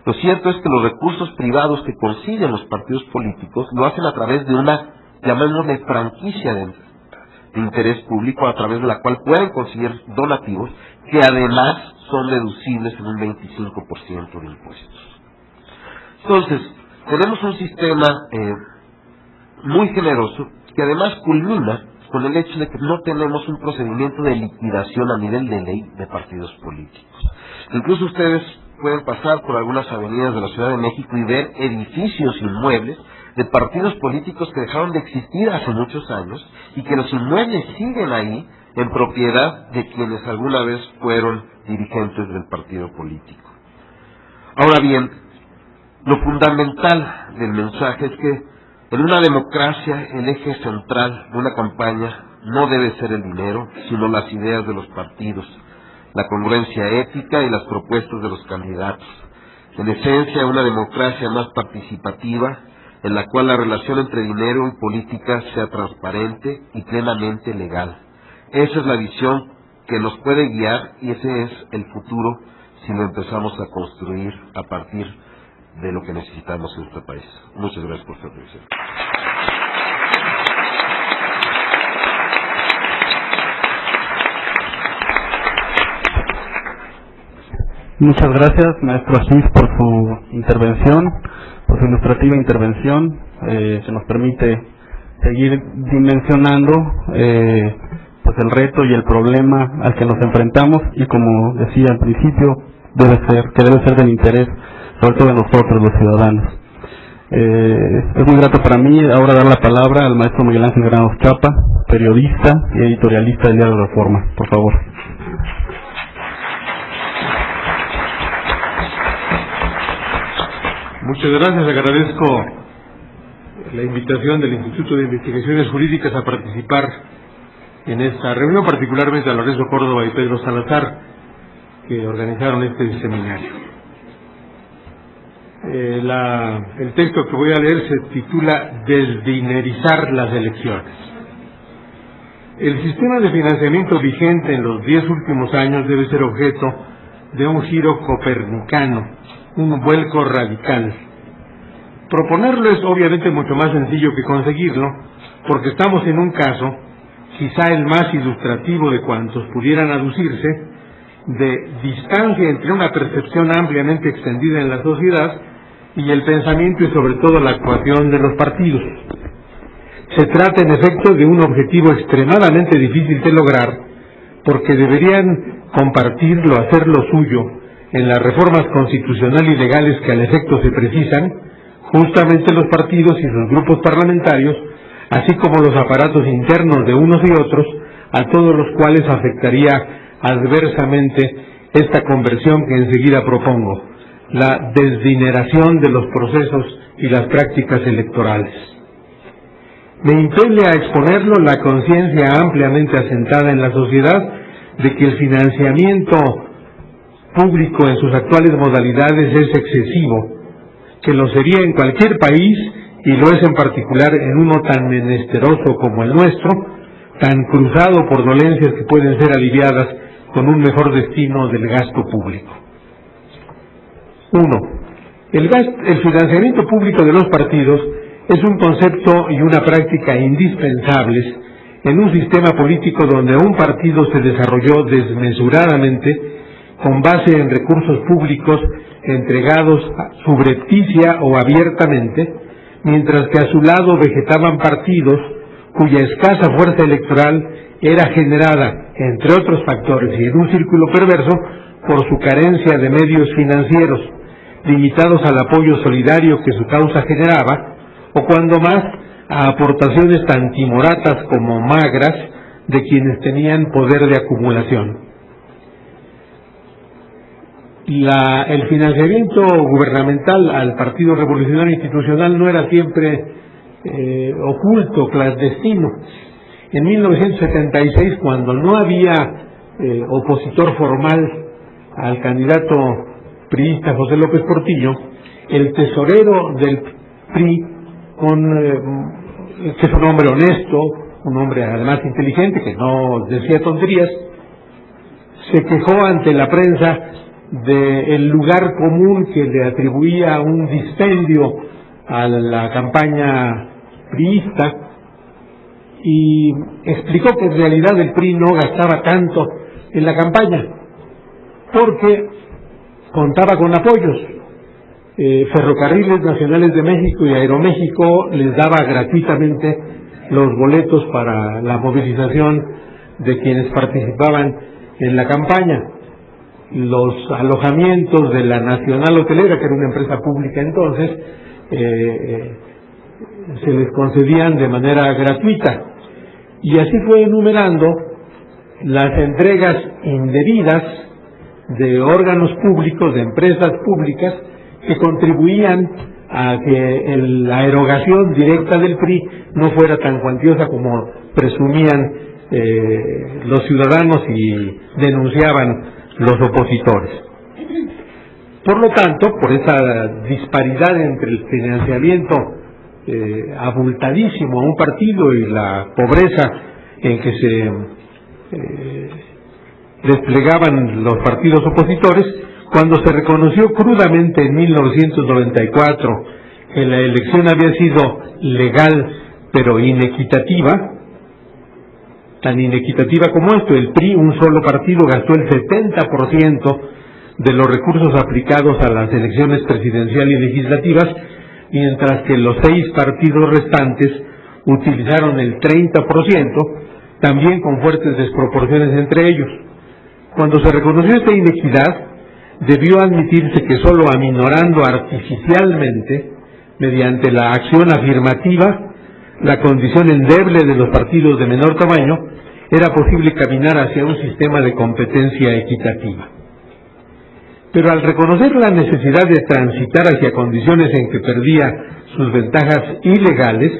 lo cierto es que los recursos privados que consiguen los partidos políticos lo hacen a través de una, llamémosle, franquicia de interés público, a través de la cual pueden conseguir donativos que además son deducibles en un 25% de impuestos. Entonces, tenemos un sistema muy generoso que además culmina con el hecho de que no tenemos un procedimiento de liquidación a nivel de ley de partidos políticos. Incluso ustedes pueden pasar por algunas avenidas de la Ciudad de México y ver edificios inmuebles de partidos políticos que dejaron de existir hace muchos años, y que los inmuebles siguen ahí en propiedad de quienes alguna vez fueron dirigentes del partido político. Ahora bien, lo fundamental del mensaje es que en una democracia el eje central de una campaña no debe ser el dinero, sino las ideas de los partidos, la congruencia ética y las propuestas de los candidatos. En esencia, una democracia más participativa, en la cual la relación entre dinero y política sea transparente y plenamente legal. Esa es la visión que nos puede guiar, y ese es el futuro, si lo empezamos a construir a partir de lo que necesitamos en nuestro país. Muchas gracias por su atención. Muchas gracias, maestro Asís, por su intervención, por su ilustrativa intervención, que nos permite seguir dimensionando pues el reto y el problema al que nos enfrentamos, y como decía al principio, debe ser del interés sobre todo de nosotros los ciudadanos. Es muy grato para mí ahora dar la palabra al maestro Miguel Ángel Granados Chapa, periodista y editorialista del diario Reforma. Por favor. Muchas gracias, agradezco la invitación del Instituto de Investigaciones Jurídicas a participar en esta reunión, particularmente a Lorenzo Córdoba y Pedro Salazar, que organizaron este seminario. El texto que voy a leer se titula Desdinerizar las elecciones. El sistema de financiamiento vigente en los 10 últimos años debe ser objeto de un giro copernicano, un vuelco radical. Proponerlo es obviamente mucho más sencillo que conseguirlo, porque estamos en un caso, quizá el más ilustrativo de cuantos pudieran aducirse, de distancia entre una percepción ampliamente extendida en la sociedad y el pensamiento y sobre todo la actuación de los partidos. Se trata en efecto de un objetivo extremadamente difícil de lograr, porque deberían compartirlo, hacerlo suyo, en las reformas constitucionales y legales que al efecto se precisan, justamente los partidos y sus grupos parlamentarios, así como los aparatos internos de unos y otros, a todos los cuales afectaría adversamente esta conversión que enseguida propongo, la desdineración de los procesos y las prácticas electorales. Me impele a exponerlo la conciencia ampliamente asentada en la sociedad de que el financiamiento público en sus actuales modalidades es excesivo, que lo sería en cualquier país y lo es en particular en uno tan menesteroso como el nuestro, tan cruzado por dolencias que pueden ser aliviadas con un mejor destino del gasto público. 1. El financiamiento público de los partidos es un concepto y una práctica indispensables en un sistema político donde un partido se desarrolló desmesuradamente con base en recursos públicos entregados subrepticia o abiertamente, mientras que a su lado vegetaban partidos cuya escasa fuerza electoral era generada, entre otros factores y en un círculo perverso, por su carencia de medios financieros, limitados al apoyo solidario que su causa generaba, o cuando más, a aportaciones tan timoratas como magras de quienes tenían poder de acumulación. El financiamiento gubernamental al Partido Revolucionario Institucional no era siempre oculto, clandestino. En 1976, cuando no había opositor formal al candidato priista José López Portillo, el tesorero del PRI, que es un hombre honesto, un hombre además inteligente, que no decía tonterías, se quejó ante la prensa del lugar común que le atribuía un dispendio a la campaña priista y explicó que en realidad el PRI no gastaba tanto en la campaña porque contaba con apoyos. Ferrocarriles Nacionales de México y Aeroméxico les daba gratuitamente los boletos para la movilización de quienes participaban en la campaña. Los alojamientos de la Nacional Hotelera, que era una empresa pública entonces, se les concedían de manera gratuita. Y así fue enumerando las entregas indebidas de órganos públicos, de empresas públicas, que contribuían a que la erogación directa del PRI no fuera tan cuantiosa como presumían los ciudadanos y denunciaban los opositores. Por lo tanto, por esa disparidad entre el financiamiento abultadísimo a un partido y la pobreza en que se desplegaban los partidos opositores, Cuando se reconoció crudamente en 1994 que la elección había sido legal pero inequitativa, tan inequitativa como esto, el PRI, un solo partido, gastó el 70% de los recursos aplicados a las elecciones presidenciales y legislativas, mientras que los 6 partidos restantes utilizaron el 30%, también con fuertes desproporciones entre ellos. Cuando se reconoció esta inequidad, debió admitirse que solo aminorando artificialmente, mediante la acción afirmativa, la condición endeble de los partidos de menor tamaño, era posible caminar hacia un sistema de competencia equitativa. Pero al reconocer la necesidad de transitar hacia condiciones en que perdía sus ventajas ilegales,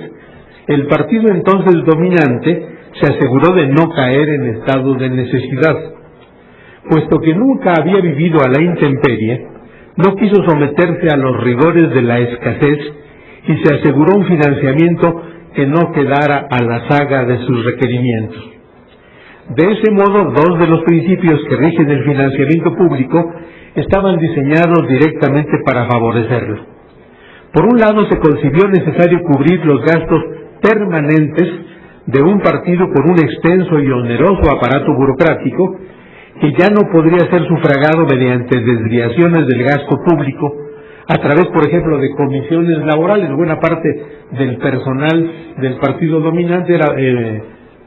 el partido entonces dominante se aseguró de no caer en estado de necesidad. Puesto que nunca había vivido a la intemperie, no quiso someterse a los rigores de la escasez y se aseguró un financiamiento que no quedara a la saga de sus requerimientos. De ese modo, 2 de los principios que rigen el financiamiento público estaban diseñados directamente para favorecerlo. Por un lado, se concibió necesario cubrir los gastos permanentes de un partido con un extenso y oneroso aparato burocrático que ya no podría ser sufragado mediante desviaciones del gasto público a través, por ejemplo, de comisiones laborales. Buena parte del personal del partido dominante era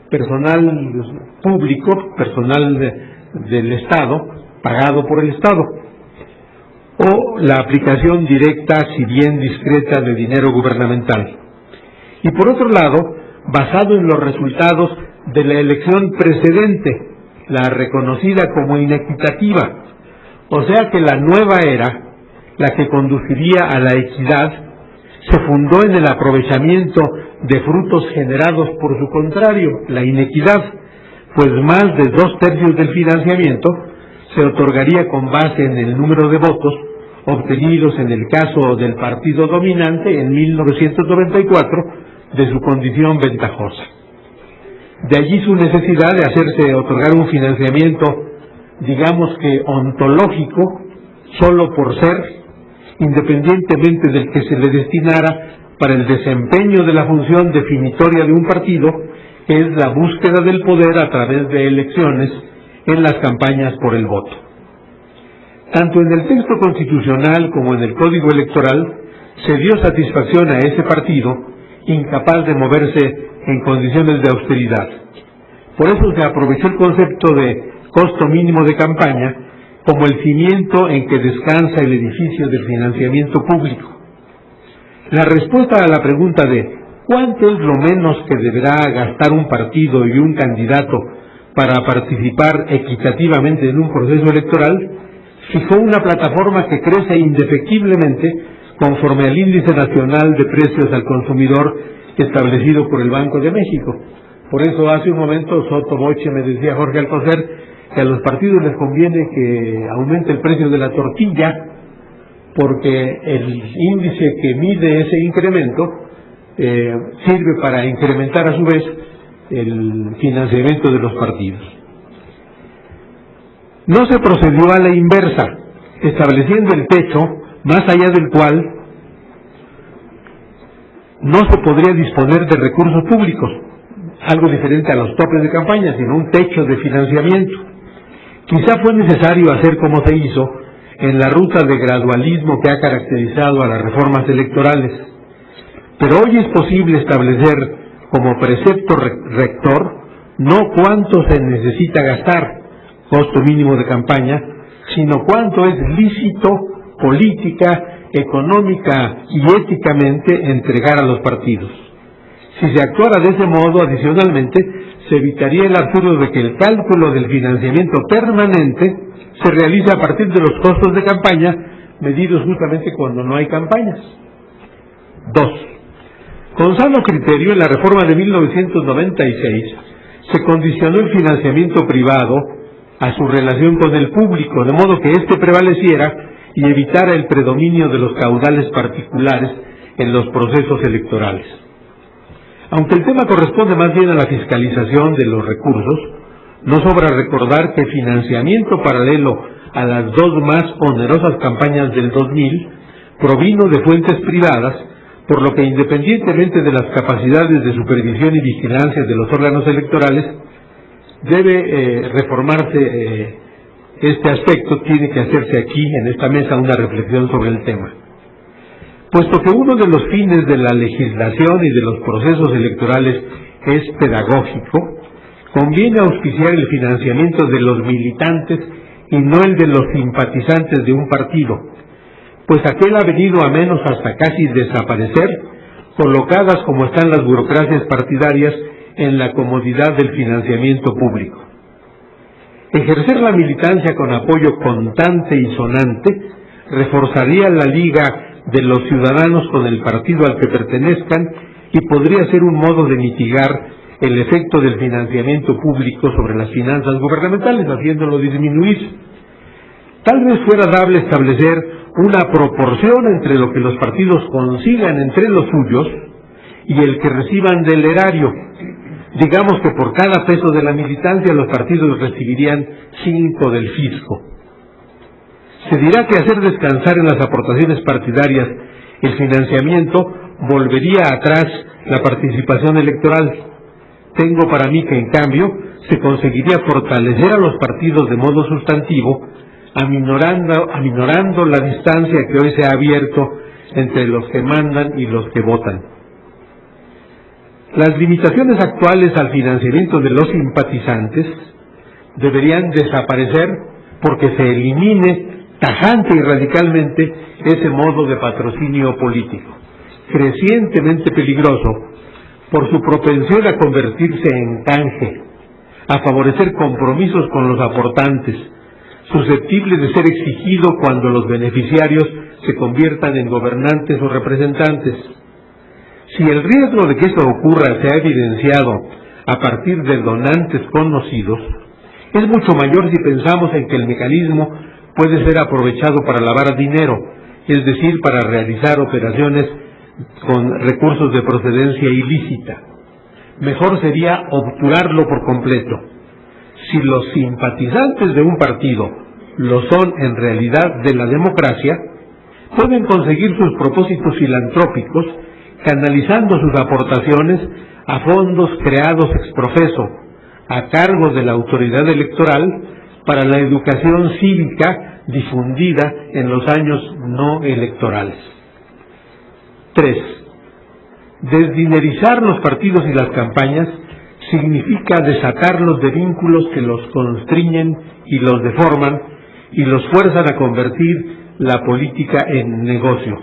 personal público, personal del Estado, pagado por el Estado, o la aplicación directa, si bien discreta, de dinero gubernamental. Y por otro lado, basado en los resultados de la elección precedente, la reconocida como inequitativa, o sea que la nueva era, la que conduciría a la equidad, se fundó en el aprovechamiento de frutos generados por su contrario, la inequidad, pues más de 2/3 del financiamiento se otorgaría con base en el número de votos obtenidos en el caso del partido dominante en 1994 de su condición ventajosa. De allí su necesidad de hacerse otorgar un financiamiento, digamos que ontológico, solo por ser, independientemente del que se le destinara para el desempeño de la función definitoria de un partido, que es la búsqueda del poder a través de elecciones en las campañas por el voto. Tanto en el texto constitucional como en el Código Electoral se dio satisfacción a ese partido, incapaz de moverse en condiciones de austeridad. Por eso se aprovechó el concepto de costo mínimo de campaña como el cimiento en que descansa el edificio del financiamiento público. La respuesta a la pregunta de ¿cuánto es lo menos que deberá gastar un partido y un candidato para participar equitativamente en un proceso electoral? Fijó una plataforma que crece indefectiblemente conforme al Índice Nacional de Precios al Consumidor establecido por el Banco de México. Por eso hace un momento Soto Voce me decía Jorge Alcocer que a los partidos les conviene que aumente el precio de la tortilla, porque el índice que mide ese incremento sirve para incrementar a su vez el financiamiento de los partidos. No se procedió a la inversa, estableciendo el techo más allá del cual no se podría disponer de recursos públicos, algo diferente a los topes de campaña, sino un techo de financiamiento. Quizá fue necesario hacer como se hizo en la ruta de gradualismo que ha caracterizado a las reformas electorales, pero hoy es posible establecer como precepto rector no cuánto se necesita gastar, costo mínimo de campaña, sino cuánto es lícito, política, económica y éticamente entregar a los partidos. Si se actuara de ese modo, adicionalmente, se evitaría el absurdo de que el cálculo del financiamiento permanente se realice a partir de los costos de campaña, medidos justamente cuando no hay campañas. 2. Con sano criterio, en la reforma de 1996, se condicionó el financiamiento privado a su relación con el público, de modo que éste prevaleciera y evitara el predominio de los caudales particulares en los procesos electorales. Aunque el tema corresponde más bien a la fiscalización de los recursos, no sobra recordar que financiamiento paralelo a las dos más onerosas campañas del 2000 provino de fuentes privadas, por lo que independientemente de las capacidades de supervisión y vigilancia de los órganos electorales, debe reformarse este aspecto. Tiene que hacerse aquí, en esta mesa, una reflexión sobre el tema. Puesto que uno de los fines de la legislación y de los procesos electorales es pedagógico, conviene auspiciar el financiamiento de los militantes y no el de los simpatizantes de un partido, pues aquel ha venido a menos hasta casi desaparecer, colocadas como están las burocracias partidarias en la comodidad del financiamiento público. Ejercer la militancia con apoyo contante y sonante reforzaría la liga de los ciudadanos con el partido al que pertenezcan y podría ser un modo de mitigar el efecto del financiamiento público sobre las finanzas gubernamentales, haciéndolo disminuir. Tal vez fuera dable establecer una proporción entre lo que los partidos consigan entre los suyos y el que reciban del erario. Digamos que por cada peso de la militancia los partidos recibirían 5 del fisco. Se dirá que hacer descansar en las aportaciones partidarias el financiamiento volvería atrás la participación electoral. Tengo para mí que, en cambio, se conseguiría fortalecer a los partidos de modo sustantivo, aminorando la distancia que hoy se ha abierto entre los que mandan y los que votan. Las limitaciones actuales al financiamiento de los simpatizantes deberían desaparecer porque se elimine tajante y radicalmente ese modo de patrocinio político, crecientemente peligroso por su propensión a convertirse en canje, a favorecer compromisos con los aportantes, susceptible de ser exigido cuando los beneficiarios se conviertan en gobernantes o representantes. Si el riesgo de que esto ocurra se ha evidenciado a partir de donantes conocidos, es mucho mayor si pensamos en que el mecanismo puede ser aprovechado para lavar dinero, es decir, para realizar operaciones con recursos de procedencia ilícita. Mejor sería obturarlo por completo. Si los simpatizantes de un partido lo son en realidad de la democracia, pueden conseguir sus propósitos filantrópicos canalizando sus aportaciones a fondos creados ex profeso, a cargo de la autoridad electoral, para la educación cívica difundida en los años no electorales. 3. Desdinerizar los partidos y las campañas significa desatarlos de vínculos que los constriñen y los deforman y los fuerzan a convertir la política en negocio.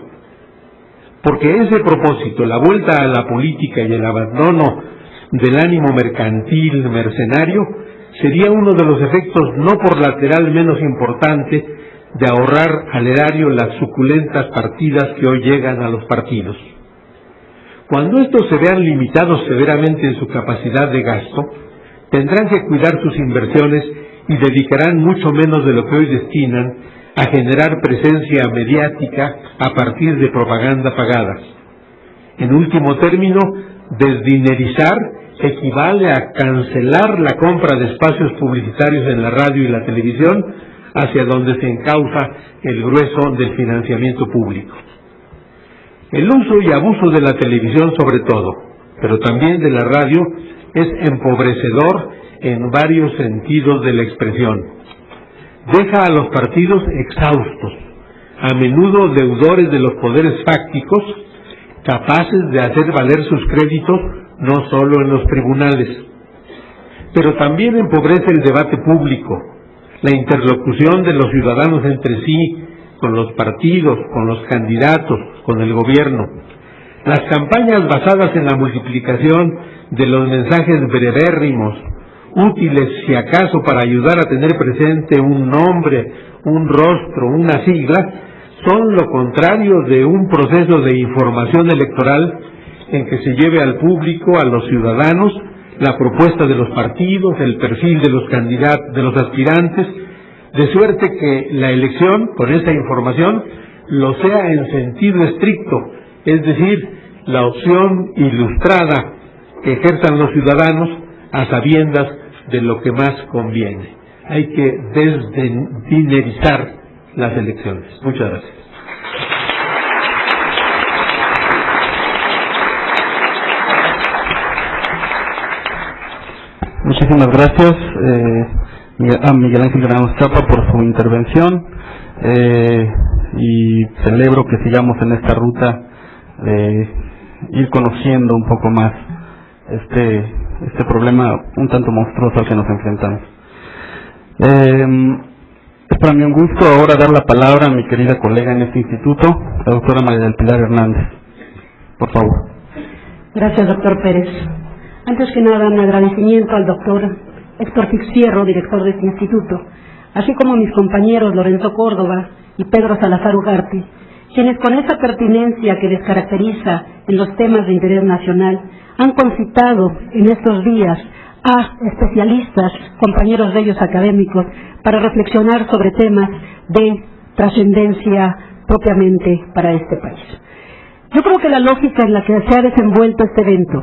Porque ese propósito, la vuelta a la política y el abandono del ánimo mercantil, mercenario, sería uno de los efectos no por lateral menos importante de ahorrar al erario las suculentas partidas que hoy llegan a los partidos. Cuando estos se vean limitados severamente en su capacidad de gasto, tendrán que cuidar sus inversiones y dedicarán mucho menos de lo que hoy destinan a generar presencia mediática a partir de propaganda pagada. En último término, desdinerizar equivale a cancelar la compra de espacios publicitarios en la radio y la televisión, hacia donde se encausa el grueso del financiamiento público. El uso y abuso de la televisión sobre todo, pero también de la radio, es empobrecedor en varios sentidos de la expresión. Deja a los partidos exhaustos, a menudo deudores de los poderes fácticos, capaces de hacer valer sus créditos no solo en los tribunales. Pero también empobrece el debate público, la interlocución de los ciudadanos entre sí, con los partidos, con los candidatos, con el gobierno. Las campañas basadas en la multiplicación de los mensajes brevérrimos, útiles si acaso para ayudar a tener presente un nombre, un rostro, una sigla, son lo contrario de un proceso de información electoral en que se lleve al público, a los ciudadanos, la propuesta de los partidos, el perfil de los candidatos, de los aspirantes, de suerte que la elección, con esta información, lo sea en sentido estricto, es decir, la opción ilustrada que ejerzan los ciudadanos a sabiendas de lo que más conviene. hay que desdinerizar las elecciones. Muchas gracias. Muchísimas gracias a Miguel Ángel Granados Chapa por su intervención y celebro que sigamos en esta ruta de ir conociendo un poco más este problema un tanto monstruoso al que nos enfrentamos. Es para mí un gusto ahora dar la palabra a mi querida colega en este instituto, la doctora María del Pilar Hernández. Por favor. Gracias, doctor Pérez. Antes que nada, un agradecimiento al doctor Héctor Fixierro, director de este instituto, así como a mis compañeros Lorenzo Córdoba y Pedro Salazar Ugarte, quienes con esa pertinencia que les caracteriza en los temas de interés nacional han concitado en estos días a especialistas, compañeros de ellos académicos, para reflexionar sobre temas de trascendencia propiamente para este país. Yo creo que la lógica en la que se ha desenvuelto este evento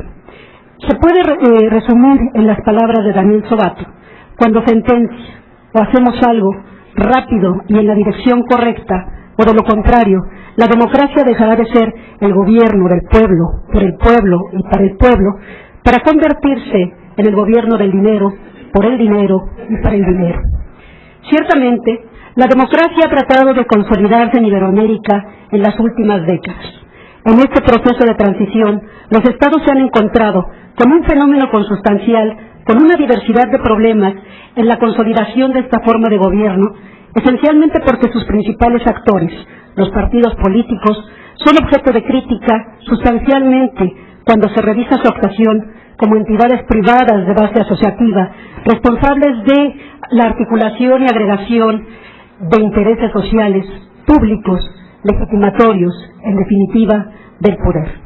se puede resumir en las palabras de Daniel Sobato: cuando sentencia o hacemos algo rápido y en la dirección correcta, o de lo contrario, la democracia dejará de ser el gobierno del pueblo, por el pueblo y para el pueblo, para convertirse en el gobierno del dinero, por el dinero y para el dinero. Ciertamente, la democracia ha tratado de consolidarse en Iberoamérica en las últimas décadas. En este proceso de transición, los estados se han encontrado con un fenómeno consustancial, con una diversidad de problemas en la consolidación de esta forma de gobierno, esencialmente porque sus principales actores, los partidos políticos, son objeto de crítica sustancialmente cuando se revisa su actuación como entidades privadas de base asociativa, responsables de la articulación y agregación de intereses sociales, públicos, legitimatorios, en definitiva, del poder.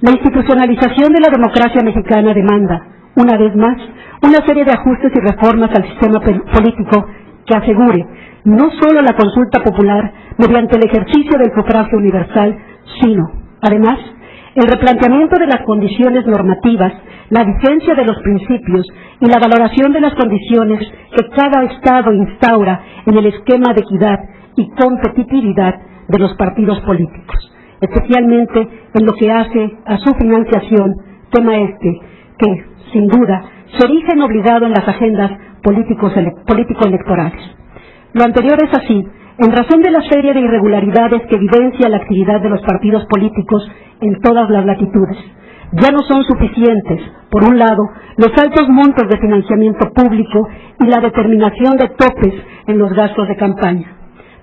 La institucionalización de la democracia mexicana demanda, una vez más, una serie de ajustes y reformas al sistema político que asegure no solo la consulta popular mediante el ejercicio del sufragio universal, sino, además, el replanteamiento de las condiciones normativas, la vigencia de los principios y la valoración de las condiciones que cada Estado instaura en el esquema de equidad y competitividad de los partidos políticos, especialmente en lo que hace a su financiación, tema que, sin duda, se erige en obligado en las agendas político-electorales. Lo anterior es así, en razón de la serie de irregularidades que evidencia la actividad de los partidos políticos en todas las latitudes. Ya no son suficientes, por un lado, los altos montos de financiamiento público y la determinación de topes en los gastos de campaña.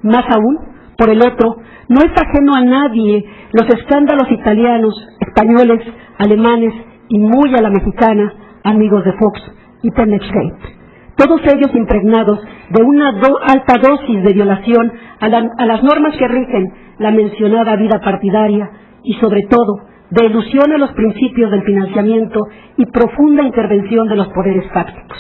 Más aún, por el otro, no es ajeno a nadie los escándalos italianos, españoles, alemanes y muy a la mexicana, amigos de Fox y Pemex Gate. Todos ellos impregnados de una alta dosis de violación a las normas que rigen la mencionada vida partidaria y, sobre todo, de elusión a los principios del financiamiento y profunda intervención de los poderes fácticos.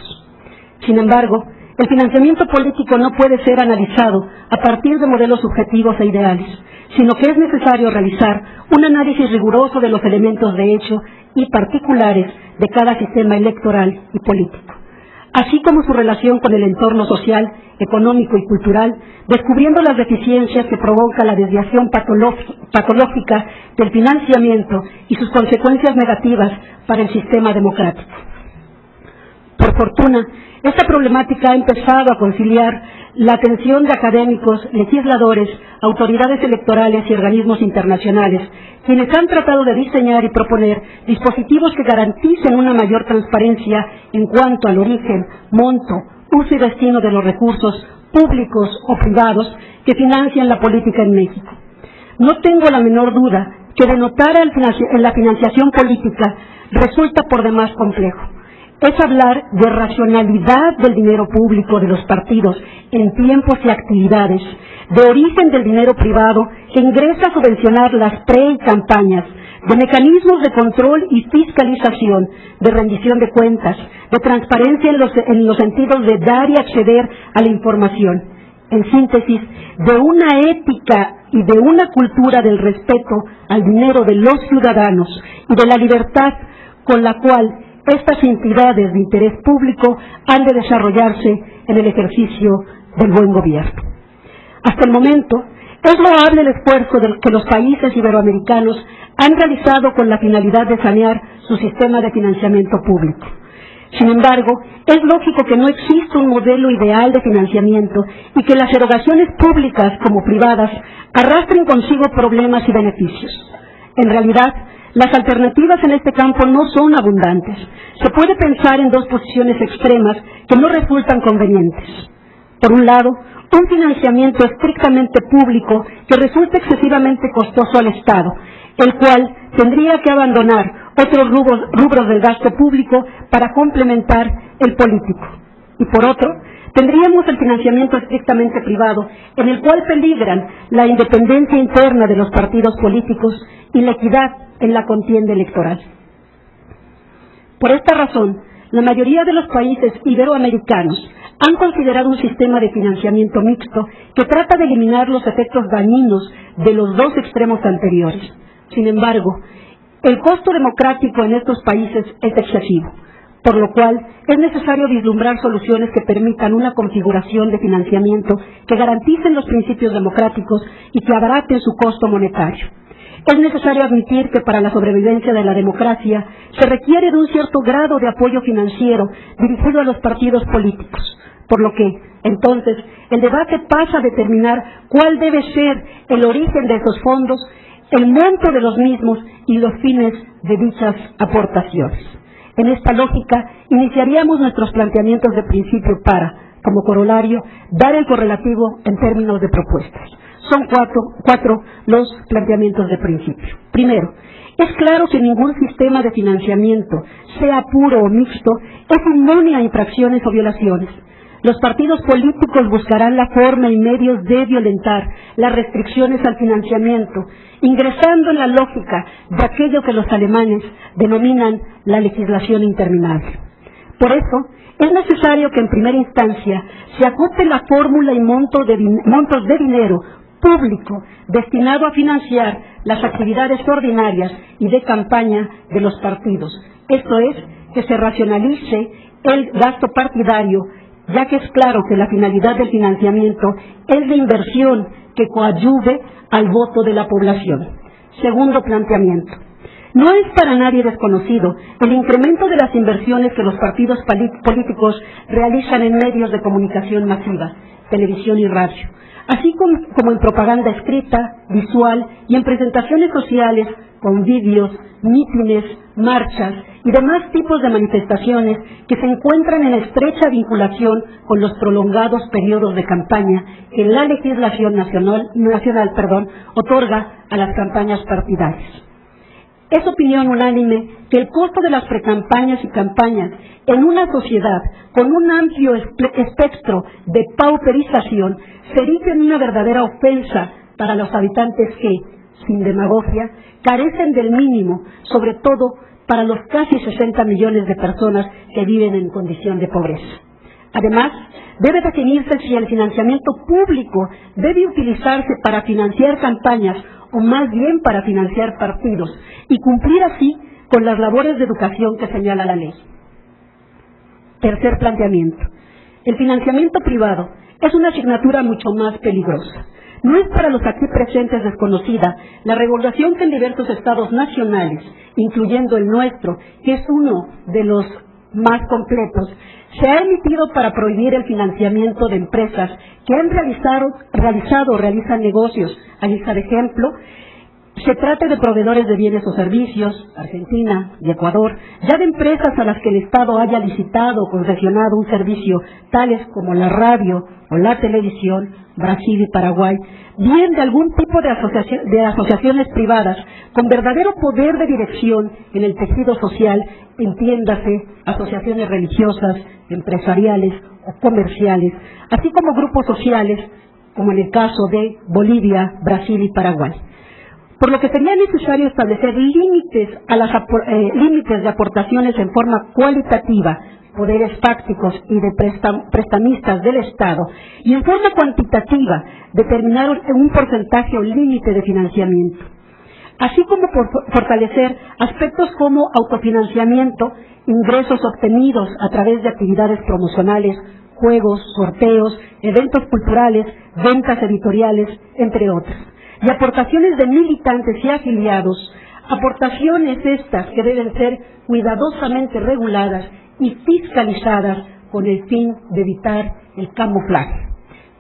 Sin embargo, el financiamiento político no puede ser analizado a partir de modelos subjetivos e ideales, sino que es necesario realizar un análisis riguroso de los elementos de hecho y particulares de cada sistema electoral y político, así como su relación con el entorno social, económico y cultural, descubriendo las deficiencias que provoca la desviación patológica del financiamiento y sus consecuencias negativas para el sistema democrático. Por fortuna, esta problemática ha empezado a conciliar la atención de académicos, legisladores, autoridades electorales y organismos internacionales, quienes han tratado de diseñar y proponer dispositivos que garanticen una mayor transparencia en cuanto al origen, monto, uso y destino de los recursos públicos o privados que financian la política en México. No tengo la menor duda que denotar en la financiación política resulta por demás complejo. Es hablar de racionalidad del dinero público de los partidos en tiempos y actividades, de origen del dinero privado que ingresa a subvencionar las pre-campañas, de mecanismos de control y fiscalización, de rendición de cuentas, de transparencia en los sentidos de dar y acceder a la información. En síntesis, de una ética y de una cultura del respeto al dinero de los ciudadanos y de la libertad con la cual estas entidades de interés público han de desarrollarse en el ejercicio del buen gobierno. Hasta el momento, es loable el esfuerzo que los países iberoamericanos han realizado con la finalidad de sanear su sistema de financiamiento público. Sin embargo, es lógico que no existe un modelo ideal de financiamiento y que las erogaciones públicas como privadas arrastren consigo problemas y beneficios. En realidad, las alternativas en este campo no son abundantes. Se puede pensar en dos posiciones extremas que no resultan convenientes. Por un lado, un financiamiento estrictamente público que resulta excesivamente costoso al Estado, el cual tendría que abandonar otros rubros del gasto público para complementar el político. Y por otro, tendríamos el financiamiento estrictamente privado, en el cual peligran la independencia interna de los partidos políticos y la equidad en la contienda electoral. Por esta razón, la mayoría de los países iberoamericanos han considerado un sistema de financiamiento mixto que trata de eliminar los efectos dañinos de los dos extremos anteriores. Sin embargo, el costo democrático en estos países es excesivo, por lo cual es necesario vislumbrar soluciones que permitan una configuración de financiamiento que garanticen los principios democráticos y que abaraten su costo monetario. Es necesario admitir que para la sobrevivencia de la democracia se requiere de un cierto grado de apoyo financiero dirigido a los partidos políticos, por lo que, entonces, el debate pasa a determinar cuál debe ser el origen de esos fondos, el monto de los mismos y los fines de dichas aportaciones. En esta lógica, iniciaríamos nuestros planteamientos de principio para, como corolario, dar el correlativo en términos de propuestas. Son cuatro los planteamientos de principio. Primero, es claro que ningún sistema de financiamiento, sea puro o mixto, es inmune a infracciones o violaciones. Los partidos políticos buscarán la forma y medios de violentar las restricciones al financiamiento, ingresando en la lógica de aquello que los alemanes denominan la legislación interminable. Por eso, es necesario que en primera instancia se acote la fórmula y montos de dinero público destinado a financiar las actividades ordinarias y de campaña de los partidos. Esto es, que se racionalice el gasto partidario, ya que es claro que la finalidad del financiamiento es de inversión que coadyuve al voto de la población. Segundo planteamiento. No es para nadie desconocido el incremento de las inversiones que los partidos políticos realizan en medios de comunicación masiva, televisión y radio, así como en propaganda escrita, visual y en presentaciones sociales con vídeos, mítines, marchas y demás tipos de manifestaciones que se encuentran en estrecha vinculación con los prolongados periodos de campaña que la legislación nacional otorga a las campañas partidarias. Es opinión unánime que el costo de las precampañas y campañas en una sociedad con un amplio espectro de pauperización se erige en una verdadera ofensa para los habitantes que, sin demagogia, carecen del mínimo, sobre todo para los casi 60 millones de personas que viven en condición de pobreza. Además, debe definirse si el financiamiento público debe utilizarse para financiar campañas o más bien para financiar partidos y cumplir así con las labores de educación que señala la ley. Tercer planteamiento. El financiamiento privado es una asignatura mucho más peligrosa. No es para los aquí presentes desconocida la regulación que en diversos estados nacionales, incluyendo el nuestro, que es uno de los más completos, se ha emitido para prohibir el financiamiento de empresas que han realizado o realizan negocios. A lista de ejemplo, se trata de proveedores de bienes o servicios, Argentina y Ecuador, ya de empresas a las que el Estado haya licitado o concesionado un servicio, tales como la radio o la televisión, Brasil y Paraguay, bien de algún tipo de asociaciones privadas con verdadero poder de dirección en el tejido social, entiéndase, asociaciones religiosas, empresariales o comerciales, así como grupos sociales, como en el caso de Bolivia, Brasil y Paraguay. Por lo que sería necesario establecer límites de aportaciones en forma cualitativa, poderes fácticos y de prestamistas del Estado, y en forma cuantitativa determinar un porcentaje o límite de financiamiento, así como por fortalecer aspectos como autofinanciamiento, ingresos obtenidos a través de actividades promocionales juegos, sorteos, eventos culturales, ventas editoriales, entre otras. Y aportaciones de militantes y afiliados, aportaciones estas que deben ser cuidadosamente reguladas y fiscalizadas con el fin de evitar el camuflaje.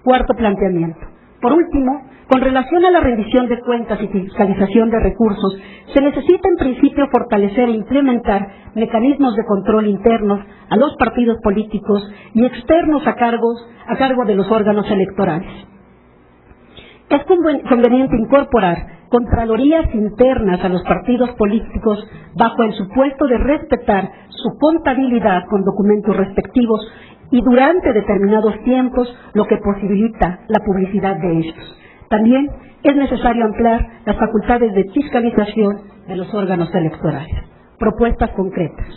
Cuarto planteamiento. Por último, con relación a la rendición de cuentas y fiscalización de recursos, se necesita en principio fortalecer e implementar mecanismos de control internos a los partidos políticos y externos a cargo de los órganos electorales. Es conveniente incorporar contralorías internas a los partidos políticos bajo el supuesto de respetar su contabilidad con documentos respectivos y durante determinados tiempos, lo que posibilita la publicidad de estos. También es necesario ampliar las facultades de fiscalización de los órganos electorales. Propuestas concretas.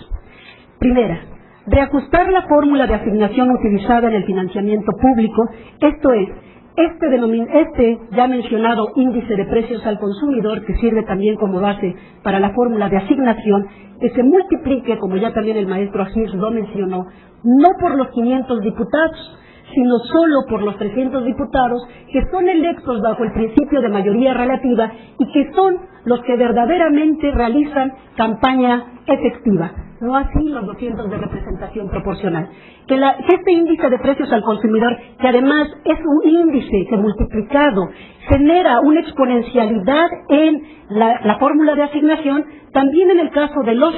Primera, reajustar la fórmula de asignación utilizada en el financiamiento público, esto es, este ya mencionado índice de precios al consumidor, que sirve también como base para la fórmula de asignación, que se multiplique, como ya también el maestro Agis lo mencionó, no por los 500 diputados, sino solo por los 300 diputados que son electos bajo el principio de mayoría relativa y que son los que verdaderamente realizan campaña efectiva, no así los 200 de representación proporcional. Que este índice de precios al consumidor, que además es un índice que multiplicado genera una exponencialidad en la fórmula de asignación, también en el caso de los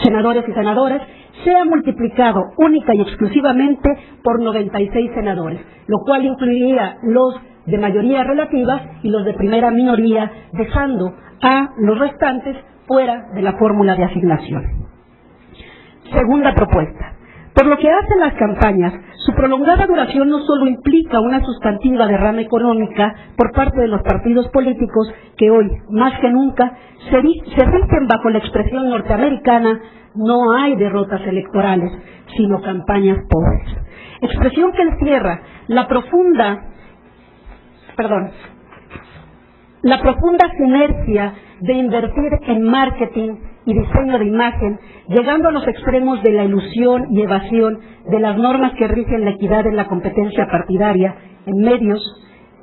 senadores y senadoras, sea multiplicado única y exclusivamente por 96 senadores, lo cual incluiría los de mayoría relativa y los de primera minoría, dejando a los restantes fuera de la fórmula de asignación. Segunda propuesta. Por lo que hace a las campañas, su prolongada duración no solo implica una sustantiva derrama económica por parte de los partidos políticos que hoy, más que nunca, se rigen bajo la expresión norteamericana: no hay derrotas electorales, sino campañas pobres. Expresión que encierra la profunda sinergia de invertir en marketing y diseño de imagen, llegando a los extremos de la ilusión y evasión de las normas que rigen la equidad en la competencia partidaria en medios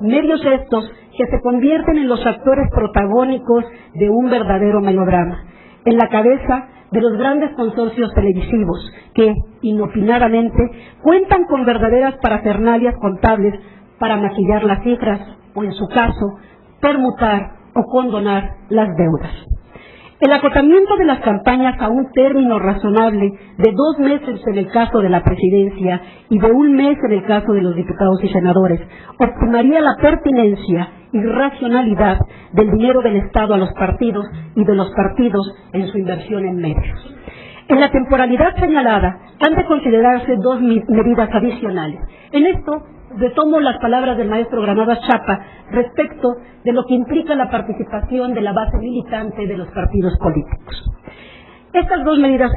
estos que se convierten en los actores protagónicos de un verdadero melodrama, en la cabeza de los grandes consorcios televisivos que, inopinadamente, cuentan con verdaderas parafernalias contables para maquillar las cifras o, en su caso, permutar o condonar las deudas. El acotamiento de las campañas a un término razonable de 2 meses en el caso de la presidencia y de 1 mes en el caso de los diputados y senadores optimaría la pertinencia y racionalidad del dinero del Estado a los partidos y de los partidos en su inversión en medios. En la temporalidad señalada han de considerarse 2 medidas adicionales. En esto retomo las palabras del maestro Granados Chapa respecto de lo que implica la participación de la base militante de los partidos políticos. Estas medidas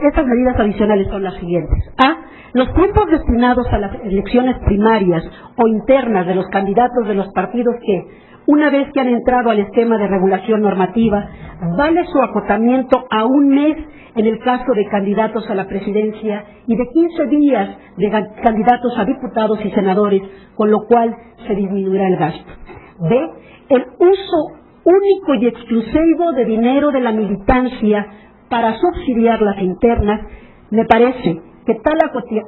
adicionales son las siguientes. A. Los tiempos destinados a las elecciones primarias o internas de los candidatos de los partidos que, una vez que han entrado al esquema de regulación normativa, vale su acotamiento a 1 mes en el caso de candidatos a la presidencia y de 15 días de candidatos a diputados y senadores, con lo cual se disminuirá el gasto. B. El uso único y exclusivo de dinero de la militancia para subsidiar las internas. Me parece que tal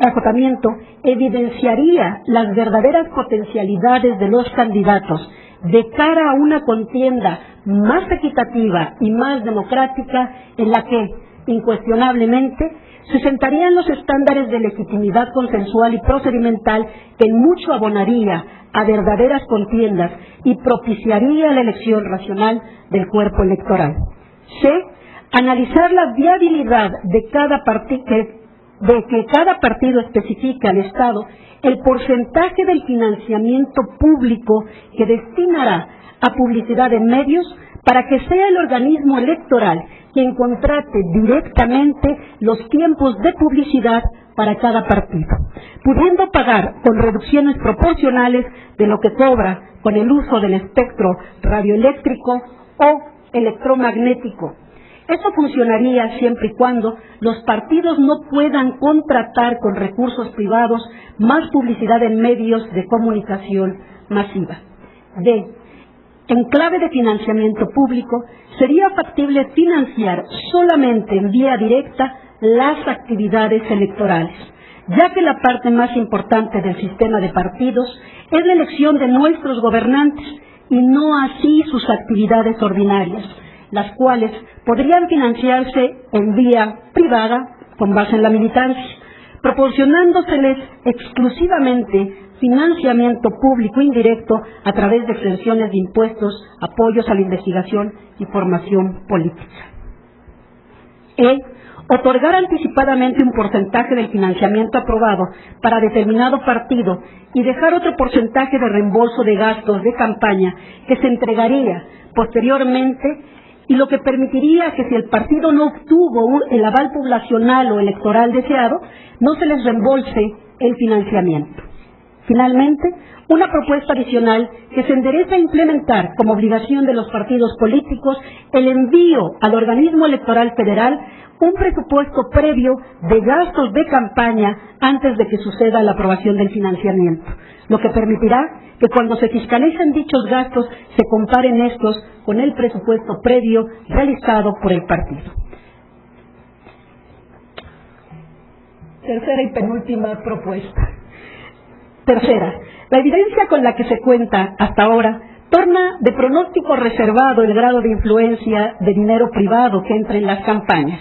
acotamiento evidenciaría las verdaderas potencialidades de los candidatos de cara a una contienda más equitativa y más democrática, en la que, incuestionablemente, se sentarían los estándares de legitimidad consensual y procedimental que en mucho abonaría a verdaderas contiendas y propiciaría la elección racional del cuerpo electoral. C. Analizar la viabilidad de que cada partido especifique al Estado el porcentaje del financiamiento público que destinará a publicidad en medios, para que sea el organismo electoral quien contrate directamente los tiempos de publicidad para cada partido, pudiendo pagar con reducciones proporcionales de lo que cobra con el uso del espectro radioeléctrico o electromagnético. Esto funcionaría siempre y cuando los partidos no puedan contratar con recursos privados más publicidad en medios de comunicación masiva. D. En clave de financiamiento público, sería factible financiar solamente en vía directa las actividades electorales, ya que la parte más importante del sistema de partidos es la elección de nuestros gobernantes y no así sus actividades ordinarias, las cuales podrían financiarse en vía privada con base en la militancia, proporcionándoseles exclusivamente financiamiento público indirecto a través de exenciones de impuestos, apoyos a la investigación y formación política. Otorgar anticipadamente un porcentaje del financiamiento aprobado para determinado partido y dejar otro porcentaje de reembolso de gastos de campaña que se entregaría posteriormente, y lo que permitiría que si el partido no obtuvo el aval poblacional o electoral deseado, no se les reembolse el financiamiento. Finalmente, una propuesta adicional que se endereza a implementar como obligación de los partidos políticos el envío al organismo electoral federal un presupuesto previo de gastos de campaña antes de que suceda la aprobación del financiamiento, lo que permitirá que cuando se fiscalicen dichos gastos se comparen estos con el presupuesto previo realizado por el partido. Tercera y penúltima propuesta. Tercera, la evidencia con la que se cuenta hasta ahora torna de pronóstico reservado el grado de influencia de dinero privado que entra en las campañas,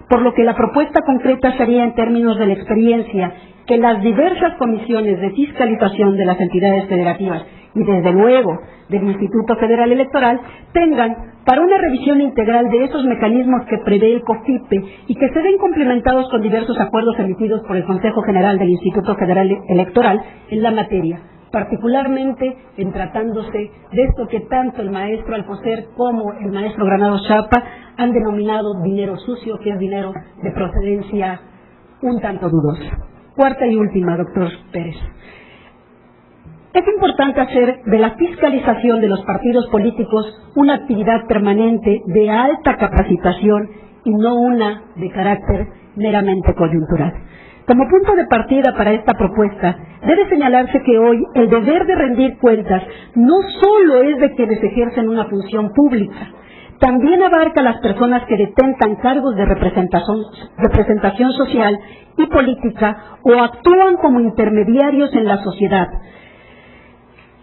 por lo que la propuesta concreta sería, en términos de la experiencia, que las diversas comisiones de fiscalización de las entidades federativas y, desde luego, del Instituto Federal Electoral tengan para una revisión integral de esos mecanismos que prevé el COFIPE y que se ven complementados con diversos acuerdos emitidos por el Consejo General del Instituto Federal Electoral en la materia, particularmente en tratándose de esto que tanto el maestro Alcocer como el maestro Granados Chapa han denominado dinero sucio, que es dinero de procedencia un tanto dudosa. Cuarta y última, doctor Pérez. Es importante hacer de la fiscalización de los partidos políticos una actividad permanente de alta capacitación y no una de carácter meramente coyuntural. Como punto de partida para esta propuesta, debe señalarse que hoy el deber de rendir cuentas no solo es de quienes ejercen una función pública, también abarca a las personas que detentan cargos de representación social y política o actúan como intermediarios en la sociedad.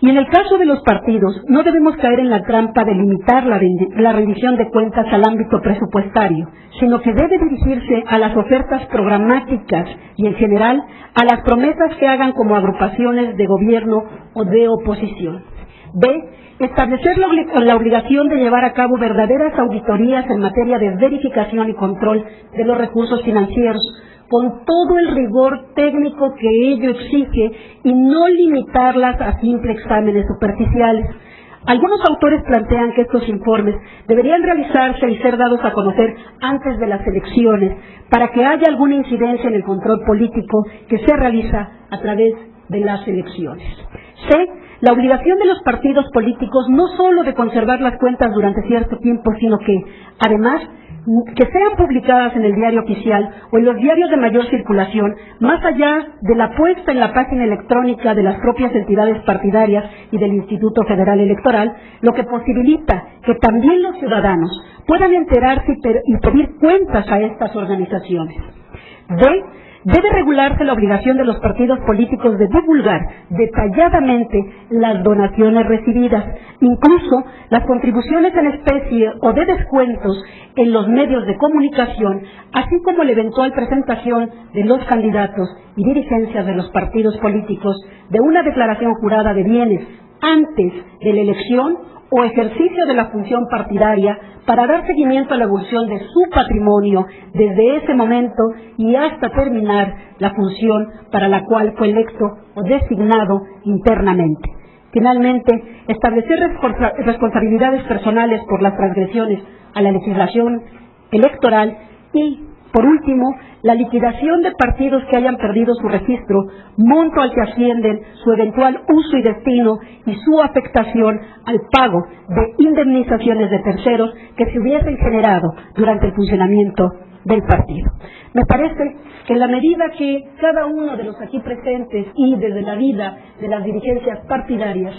Y en el caso de los partidos, no debemos caer en la trampa de limitar la rendición de cuentas al ámbito presupuestario, sino que debe dirigirse a las ofertas programáticas y, en general, a las promesas que hagan como agrupaciones de gobierno o de oposición. B. Establecer la obligación de llevar a cabo verdaderas auditorías en materia de verificación y control de los recursos financieros, con todo el rigor técnico que ello exige y no limitarlas a simples exámenes superficiales. Algunos autores plantean que estos informes deberían realizarse y ser dados a conocer antes de las elecciones para que haya alguna incidencia en el control político que se realiza a través de las elecciones. C. La obligación de los partidos políticos no solo de conservar las cuentas durante cierto tiempo, sino que, además, que sean publicadas en el diario oficial o en los diarios de mayor circulación, más allá de la puesta en la página electrónica de las propias entidades partidarias y del Instituto Federal Electoral, lo que posibilita que también los ciudadanos puedan enterarse y pedir cuentas a estas organizaciones. D. Debe regularse la obligación de los partidos políticos de divulgar detalladamente las donaciones recibidas, incluso las contribuciones en especie o de descuentos en los medios de comunicación, así como la eventual presentación de los candidatos y dirigencias de los partidos políticos de una declaración jurada de bienes antes de la elección o ejercicio de la función partidaria para dar seguimiento a la evolución de su patrimonio desde ese momento y hasta terminar la función para la cual fue electo o designado internamente. Finalmente, establecer responsabilidades personales por las transgresiones a la legislación electoral y, Por último, la liquidación de partidos que hayan perdido su registro, monto al que ascienden, su eventual uso y destino y su afectación al pago de indemnizaciones de terceros que se hubiesen generado durante el funcionamiento del partido. Me parece que en la medida que cada uno de los aquí presentes y desde la vida de las dirigencias partidarias,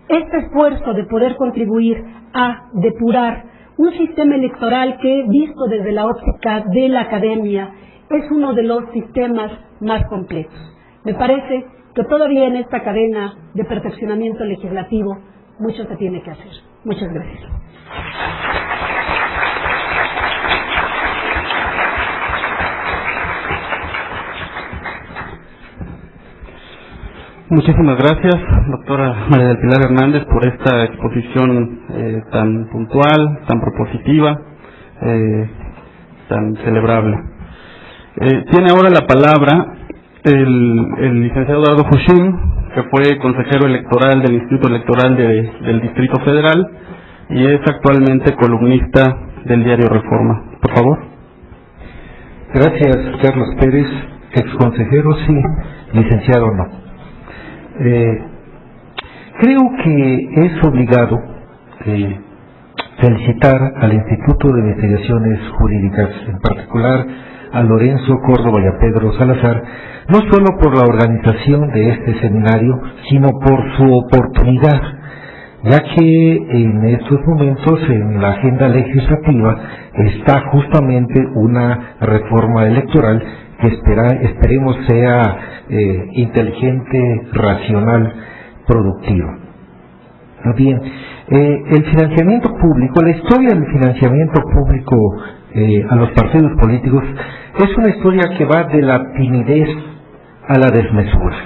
este esfuerzo de poder contribuir a depurar un sistema electoral que, visto desde la óptica de la academia, es uno de los sistemas más complejos. Me parece que todavía en esta cadena de perfeccionamiento legislativo mucho se tiene que hacer. Muchas gracias. Muchísimas gracias, doctora María del Pilar Hernández, por esta exposición tan puntual, tan propositiva, tan celebrable. Tiene ahora la palabra el licenciado Eduardo Fushim, que fue consejero electoral del Instituto Electoral del Distrito Federal y es actualmente columnista del diario Reforma. Por favor. Gracias, Carlos Pérez. Exconsejero sí, licenciado no. Creo que es obligado felicitar al Instituto de Investigaciones Jurídicas, en particular a Lorenzo Córdoba y a Pedro Salazar, no solo por la organización de este seminario, sino por su oportunidad, ya que en estos momentos en la agenda legislativa está justamente una reforma electoral que esperemos sea inteligente, racional, productiva. Bien, el financiamiento público, la historia del financiamiento público a los partidos políticos es una historia que va de la timidez a la desmesura.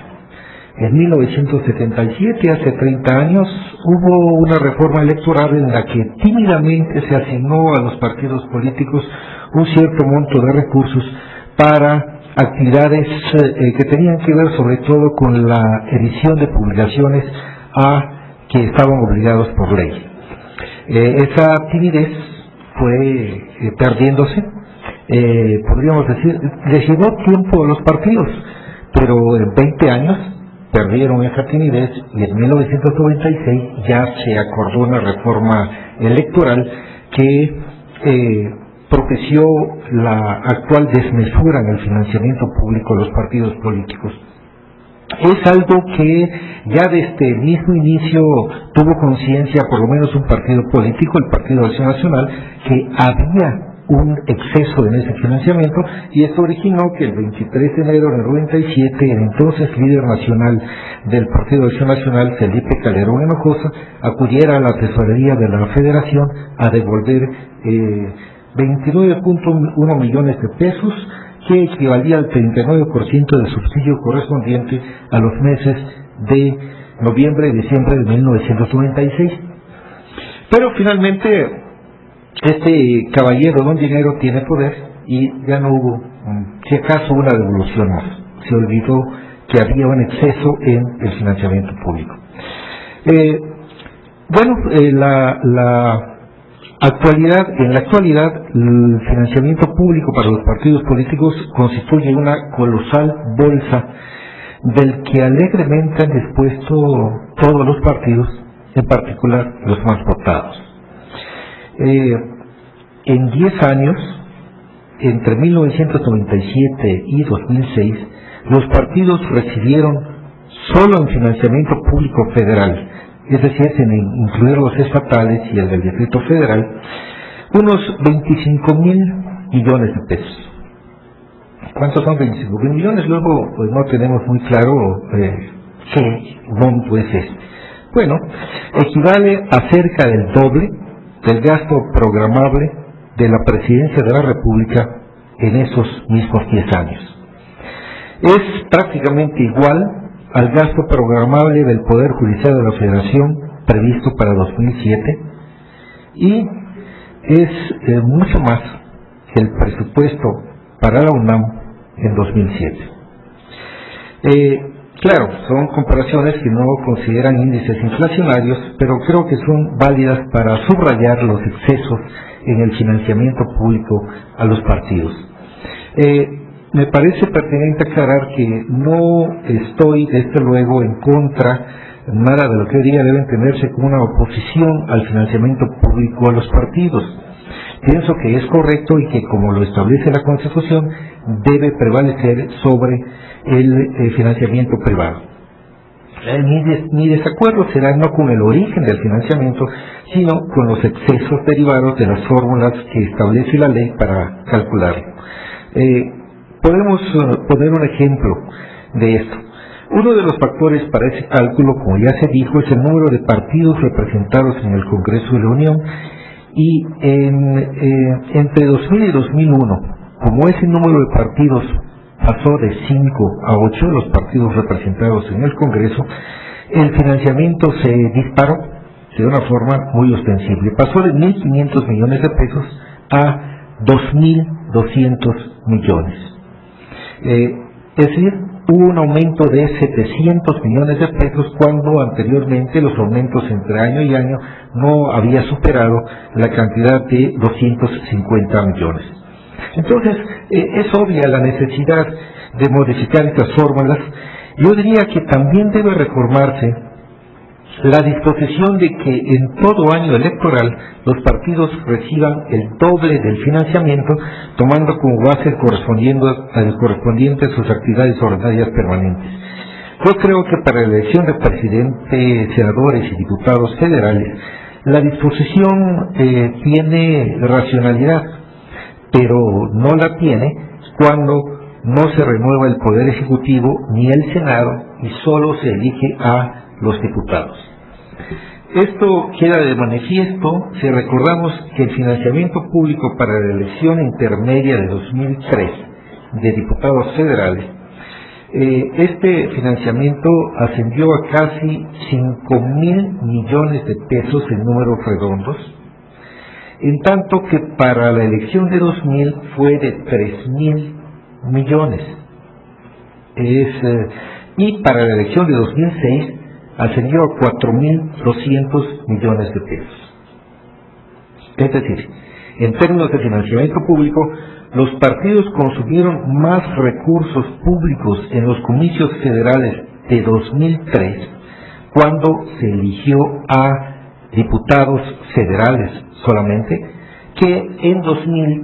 En 1977, hace 30 años, hubo una reforma electoral en la que tímidamente se asignó a los partidos políticos un cierto monto de recursos para actividades que tenían que ver sobre todo con la edición de publicaciones a que estaban obligados por ley. Esa timidez fue perdiéndose, podríamos decir, les llevó tiempo a los partidos, pero en 20 años perdieron esa timidez y en 1996 ya se acordó una reforma electoral que propició la actual desmesura en el financiamiento público de los partidos políticos. Es algo que ya desde el mismo inicio tuvo conciencia, por lo menos un partido político, el Partido de Acción Nacional, que había un exceso en ese financiamiento, y esto originó que el 23 de enero del 97 el entonces líder nacional del Partido de Acción Nacional, Felipe Calderón Hinojosa, acudiera a la tesorería de la Federación a devolver 29.1 millones de pesos, que equivalía al 39% del subsidio correspondiente a los meses de noviembre y diciembre de 1996. Pero finalmente este caballero don dinero tiene poder y ya no hubo, si acaso, una devolución más. Se olvidó que había un exceso en el financiamiento público. En la actualidad, el financiamiento público para los partidos políticos constituye una colosal bolsa del que alegremente han dispuesto todos los partidos, en particular los más votados. En 10 años, entre 1997 y 2006, los partidos recibieron solo en financiamiento público federal, es decir, sin incluir los estatales y el del Distrito Federal, unos 25,000 millones de pesos. ¿Cuántos son 25,000 millones? Luego, pues no tenemos muy claro qué monto es este. Bueno, equivale a cerca del doble del gasto programable de la Presidencia de la República en esos mismos 10 años. Es prácticamente igual al gasto programable del Poder Judicial de la Federación previsto para 2007 y es mucho más que el presupuesto para la UNAM en 2007. Claro, son comparaciones que no consideran índices inflacionarios, pero creo que son válidas para subrayar los excesos en el financiamiento público a los partidos. Me parece pertinente aclarar que no estoy, desde luego, en contra nada de lo que hoy día debe entenderse como una oposición al financiamiento público a los partidos. Pienso que es correcto y que, como lo establece la Constitución, debe prevalecer sobre el financiamiento privado. Mi desacuerdo será no con el origen del financiamiento, sino con los excesos derivados de las fórmulas que establece la ley para calcularlo. Podemos poner un ejemplo de esto. Uno de los factores para ese cálculo, como ya se dijo, es el número de partidos representados en el Congreso de la Unión, y entre 2000 y 2001, como ese número de partidos pasó de 5 a 8, los partidos representados en el Congreso, el financiamiento se disparó de una forma muy ostensible. Pasó de 1.500 millones de pesos a 2.200 millones. Es decir, hubo un aumento de 700 millones de pesos cuando anteriormente los aumentos entre año y año no había superado la cantidad de 250 millones. Entonces, es obvia la necesidad de modificar estas fórmulas. Yo diría que también debe reformarse la disposición de que en todo año electoral los partidos reciban el doble del financiamiento, tomando como base el correspondiente a sus actividades ordinarias permanentes. Yo creo que para la elección de presidente, senadores y diputados federales, la disposición tiene racionalidad, pero no la tiene cuando no se renueva el Poder Ejecutivo ni el Senado y solo se elige a los diputados. Esto queda de manifiesto si recordamos que el financiamiento público para la elección intermedia de 2003 de diputados federales, este financiamiento ascendió a casi 5.000 millones de pesos en números redondos, en tanto que para la elección de 2000 fue de 3.000 millones. Y para la elección de 2006 ascendió a 4.200 millones de pesos. Es decir, en términos de financiamiento público, los partidos consumieron más recursos públicos en los comicios federales de 2003, cuando se eligió a diputados federales solamente, que en 2000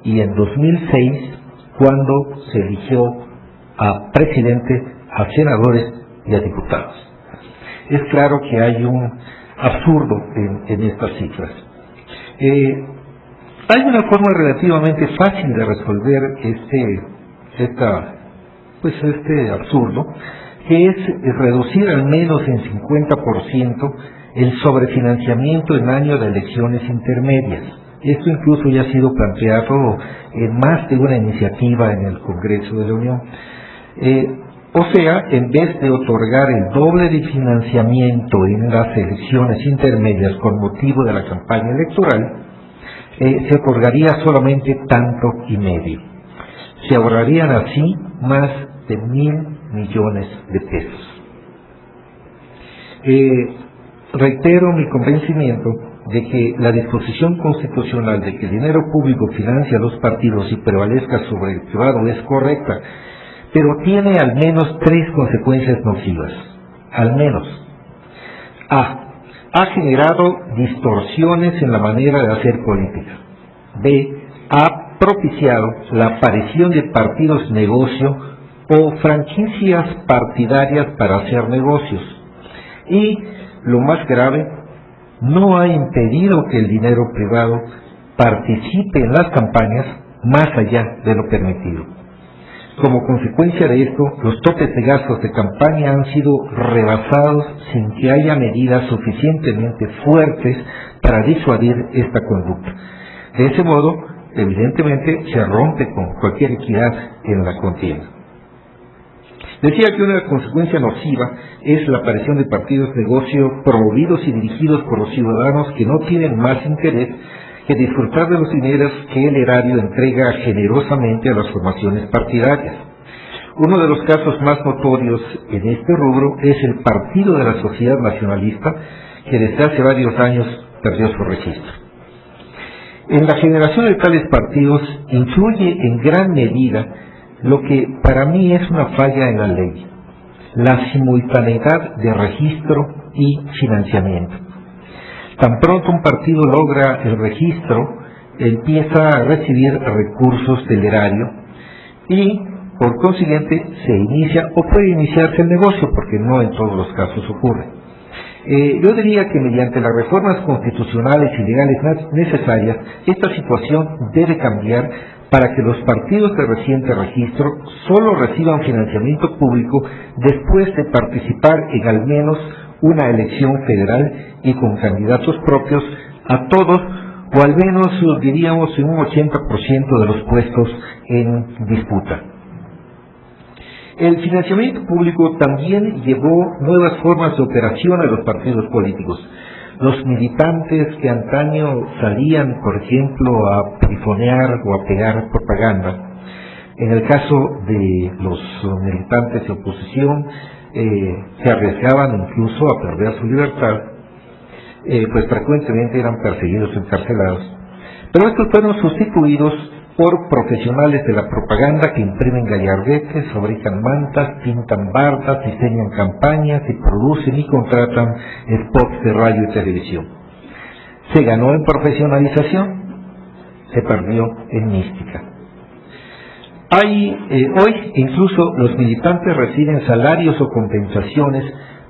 y en 2006, cuando se eligió a presidente, a senadores y a diputados. Es claro que hay un absurdo en estas cifras. Hay una forma relativamente fácil de resolver este absurdo, que es reducir al menos en 50% el sobrefinanciamiento en año de elecciones intermedias. Esto incluso ya ha sido planteado en más de una iniciativa en el Congreso de la Unión. O sea, en vez de otorgar el doble de financiamiento en las elecciones intermedias con motivo de la campaña electoral, se otorgaría solamente tanto y medio. Se ahorrarían así más de 1.000 millones de pesos. Reitero mi convencimiento de que la disposición constitucional de que el dinero público financia a los partidos y prevalezca sobre el privado es correcta, pero tiene al menos 3 consecuencias nocivas. Al menos. Ha generado distorsiones en la manera de hacer política. B. Ha propiciado la aparición de partidos negocio o franquicias partidarias para hacer negocios. Y, lo más grave, no ha impedido que el dinero privado participe en las campañas más allá de lo permitido. Como consecuencia de esto, los topes de gastos de campaña han sido rebasados sin que haya medidas suficientemente fuertes para disuadir esta conducta. De ese modo, evidentemente, se rompe con cualquier equidad en la contienda. Decía que una consecuencia nociva es la aparición de partidos de negocio promovidos y dirigidos por los ciudadanos que no tienen más interés que disfrutar de los dineros que el erario entrega generosamente a las formaciones partidarias. Uno de los casos más notorios en este rubro es el Partido de la Sociedad Nacionalista, que desde hace varios años perdió su registro. En la generación de tales partidos influye en gran medida lo que para mí es una falla en la ley: la simultaneidad de registro y financiamiento. Tan pronto un partido logra el registro, empieza a recibir recursos del erario y, por consiguiente, se inicia o puede iniciarse el negocio, porque no en todos los casos ocurre. Yo diría que mediante las reformas constitucionales y legales necesarias, esta situación debe cambiar para que los partidos de reciente registro solo reciban financiamiento público después de participar en al menos una elección federal y con candidatos propios a todos, o al menos diríamos en un 80% de los puestos en disputa. El financiamiento público también llevó nuevas formas de operación a los partidos políticos. Los militantes que antaño salían, por ejemplo, a perifonear o a pegar propaganda, en el caso de los militantes de oposición, se arriesgaban incluso a perder su libertad, pues frecuentemente eran perseguidos o encarcelados. Pero estos fueron sustituidos por profesionales de la propaganda que imprimen gallardetes, fabrican mantas, pintan bardas, diseñan campañas y producen y contratan spots de radio y televisión. Se ganó en profesionalización, se perdió en mística. Hoy incluso los militantes reciben salarios o compensaciones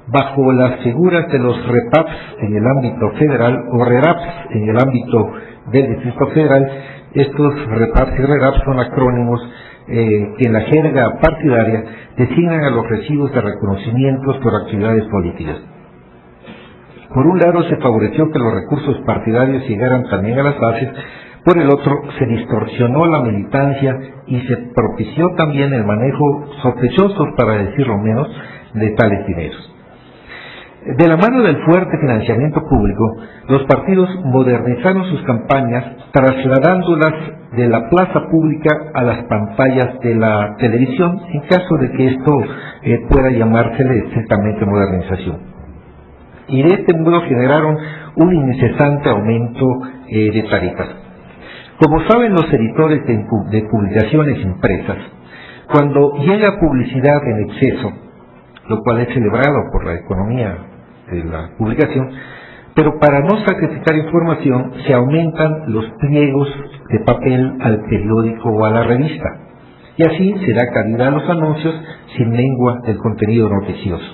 bajo las figuras de los REPAPs en el ámbito federal o RERAPs en el ámbito del Distrito Federal. Estos REPAPs y RERAPs son acrónimos que en la jerga partidaria designan a los recibos de reconocimientos por actividades políticas. Por un lado, se favoreció que los recursos partidarios llegaran también a las bases; por el otro, se distorsionó la militancia y se propició también el manejo sospechoso, para decirlo menos, de tales dineros. De la mano del fuerte financiamiento público, los partidos modernizaron sus campañas trasladándolas de la plaza pública a las pantallas de la televisión, en caso de que esto pueda llamársele estrictamente modernización. Y de este modo generaron un incesante aumento de tarifas. Como saben los editores de publicaciones impresas, cuando llega publicidad en exceso, lo cual es celebrado por la economía de la publicación, pero para no sacrificar información se aumentan los pliegos de papel al periódico o a la revista, y así se da calidad a los anuncios sin mengua del contenido noticioso.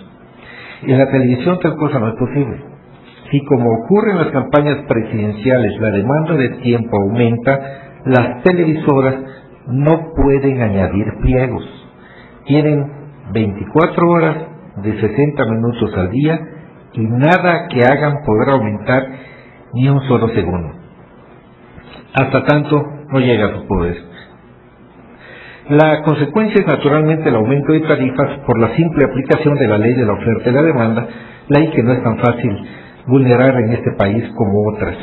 En la televisión tal cosa no es posible. Si, como ocurre en las campañas presidenciales, la demanda de tiempo aumenta, las televisoras no pueden añadir pliegos. Tienen 24 horas de 60 minutos al día y nada que hagan podrá aumentar ni un solo segundo. Hasta tanto no llega a sus poderes. La consecuencia es naturalmente el aumento de tarifas por la simple aplicación de la ley de la oferta y la demanda, ley que no es tan fácil vulnerar en este país como otras.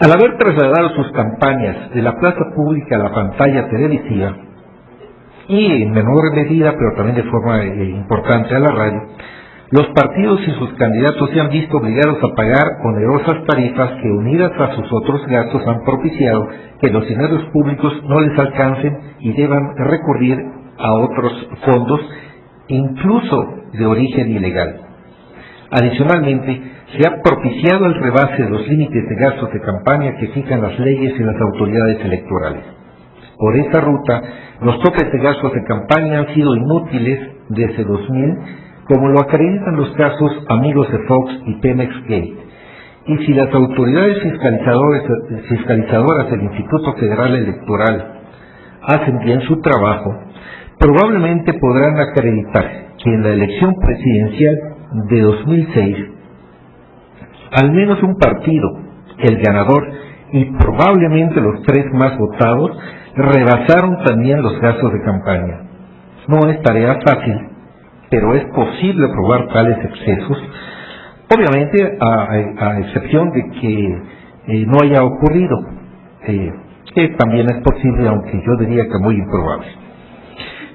Al haber trasladado sus campañas de la plaza pública a la pantalla televisiva, y en menor medida, pero también de forma importante, a la radio, los partidos y sus candidatos se han visto obligados a pagar onerosas tarifas que, unidas a sus otros gastos, han propiciado que los dineros públicos no les alcancen y deban recurrir a otros fondos, incluso de origen ilegal. Adicionalmente, se ha propiciado el rebase de los límites de gastos de campaña que fijan las leyes y las autoridades electorales. Por esta ruta, los topes de gastos de campaña han sido inútiles desde 2000, como lo acreditan los casos Amigos de Fox y Pemex Gate. Y si las autoridades fiscalizadoras del Instituto Federal Electoral hacen bien su trabajo, probablemente podrán acreditar que en la elección presidencial de 2006, al menos un partido, el ganador, y probablemente los tres más votados, rebasaron también los gastos de campaña. No es tarea fácil, pero es posible probar tales excesos, obviamente a excepción de que no haya ocurrido, que también es posible, aunque yo diría que muy improbable.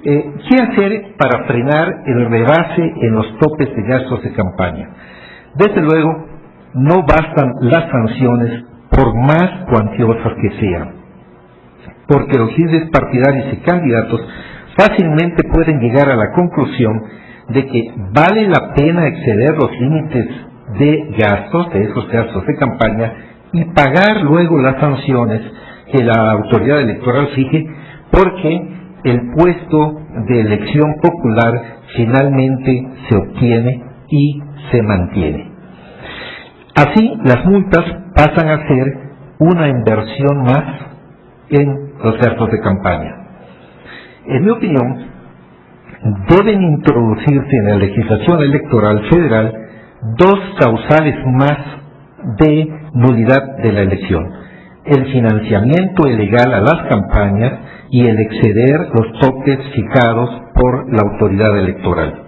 ¿Qué hacer para frenar el rebase en los topes de gastos de campaña? Desde luego, no bastan las sanciones por más cuantiosas que sean, porque los líderes partidarios y candidatos fácilmente pueden llegar a la conclusión de que vale la pena exceder los límites de gastos, de esos gastos de campaña, y pagar luego las sanciones que la autoridad electoral fije, porque el puesto de elección popular finalmente se obtiene y se mantiene. Así, las multas pasan a ser una inversión más en los gastos de campaña. En mi opinión, deben introducirse en la legislación electoral federal dos causales más de nulidad de la elección: el financiamiento ilegal a las campañas y el exceder los topes fijados por la autoridad electoral.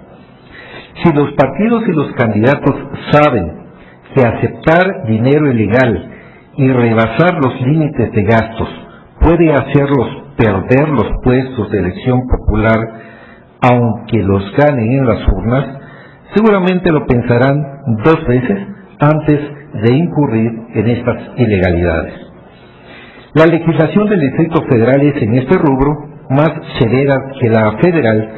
Si los partidos y los candidatos saben que aceptar dinero ilegal y rebasar los límites de gastos puede hacerlos perder los puestos de elección popular, aunque los ganen en las urnas, seguramente lo pensarán dos veces antes de incurrir en estas ilegalidades. La legislación del Distrito Federal es en este rubro más severa que la federal,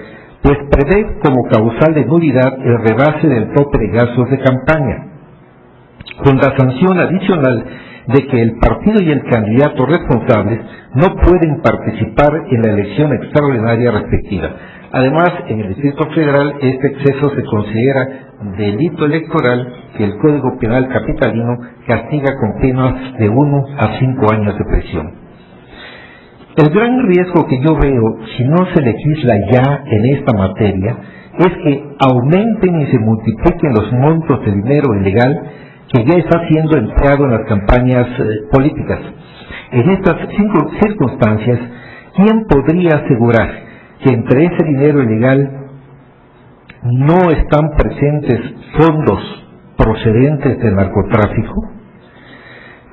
pues prevé como causal de nulidad el rebase del tope de gastos de campaña, con la sanción adicional de que el partido y el candidato responsables no pueden participar en la elección extraordinaria respectiva. Además, en el Distrito Federal este exceso se considera delito electoral que el Código Penal capitalino castiga con penas de 1 a 5 años de prisión. El gran riesgo que yo veo si no se legisla ya en esta materia es que aumenten y se multipliquen los montos de dinero ilegal que ya está siendo empleado en las campañas políticas. En estas circunstancias, ¿quién podría asegurar que entre ese dinero ilegal no están presentes fondos procedentes del narcotráfico?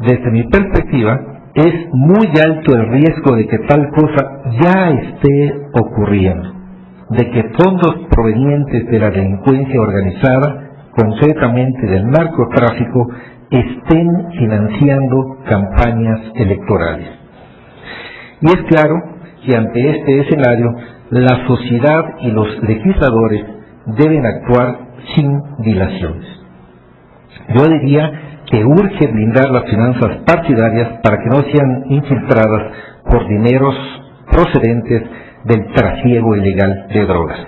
Desde mi perspectiva, es muy alto el riesgo de que tal cosa ya esté ocurriendo, de que fondos provenientes de la delincuencia organizada, concretamente del narcotráfico, estén financiando campañas electorales. Y es claro que ante este escenario, la sociedad y los legisladores deben actuar sin dilaciones. Yo diría que urge blindar las finanzas partidarias para que no sean infiltradas por dineros procedentes del trasiego ilegal de drogas.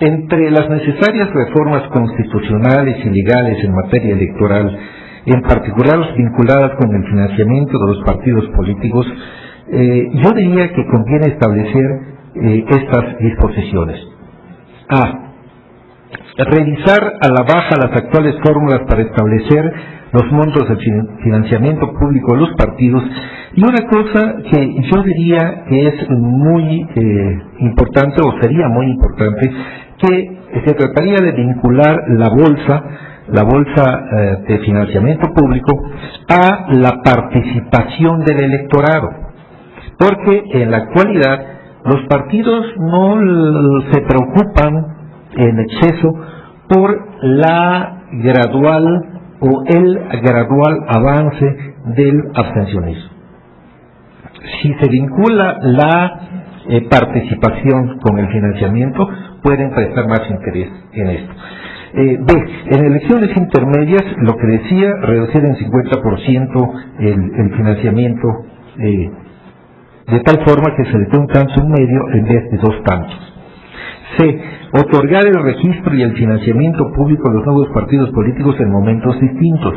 Entre las necesarias reformas constitucionales y legales en materia electoral, en particular las vinculadas con el financiamiento de los partidos políticos, yo diría que conviene establecer estas disposiciones. Revisar a la baja las actuales fórmulas para establecer los montos de financiamiento público de los partidos, y una cosa que yo diría que es muy importante, o sería muy importante, que se trataría de vincular la bolsa de financiamiento público a la participación del electorado, porque en la actualidad los partidos no se preocupan en exceso por la gradual o el gradual avance del abstencionismo. Si se vincula la participación con el financiamiento, pueden prestar más interés en esto. En elecciones intermedias, lo que decía, reducir en 50% el financiamiento, de tal forma que se le dé un tanto en medio en vez de 2 tantos. Otorgar el registro y el financiamiento público a los nuevos partidos políticos en momentos distintos.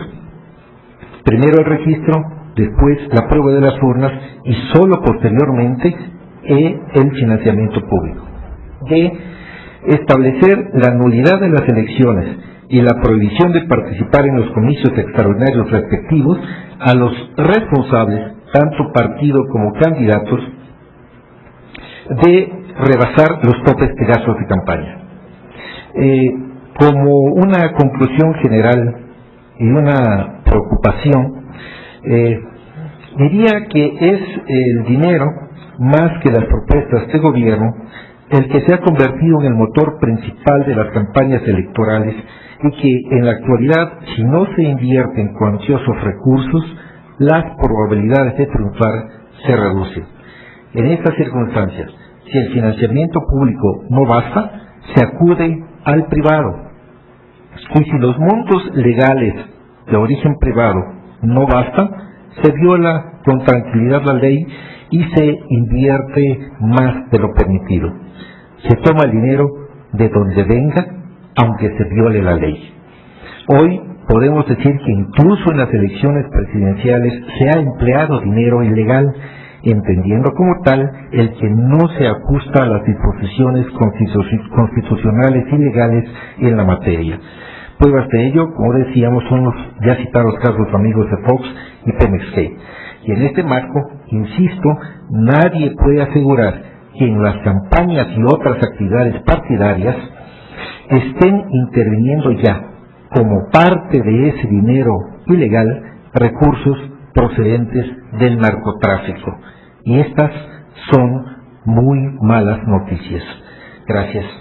Primero el registro, después la prueba de las urnas y solo posteriormente el financiamiento público. Establecer la nulidad de las elecciones y la prohibición de participar en los comicios extraordinarios respectivos a los responsables, tanto partido como candidatos, de rebasar los topes de gastos de campaña. Como una conclusión general y una preocupación, diría que es el dinero, más que las propuestas de gobierno, el que se ha convertido en el motor principal de las campañas electorales y que en la actualidad, si no se invierten cuantiosos recursos, las probabilidades de triunfar se reducen. En estas circunstancias, si el financiamiento público no basta, se acude al privado. Y si los montos legales de origen privado no bastan, se viola con tranquilidad la ley y se invierte más de lo permitido. Se toma el dinero de donde venga, aunque se viole la ley. Hoy podemos decir que incluso en las elecciones presidenciales se ha empleado dinero ilegal, entendiendo como tal el que no se ajusta a las disposiciones constitucionales y legales en la materia. Pruebas de ello, como decíamos, son los ya citados casos amigos de Fox y Pemex-Gate. Y en este marco, insisto, nadie puede asegurar que en las campañas y otras actividades partidarias estén interviniendo ya, como parte de ese dinero ilegal, recursos procedentes del narcotráfico. Y estas son muy malas noticias. Gracias.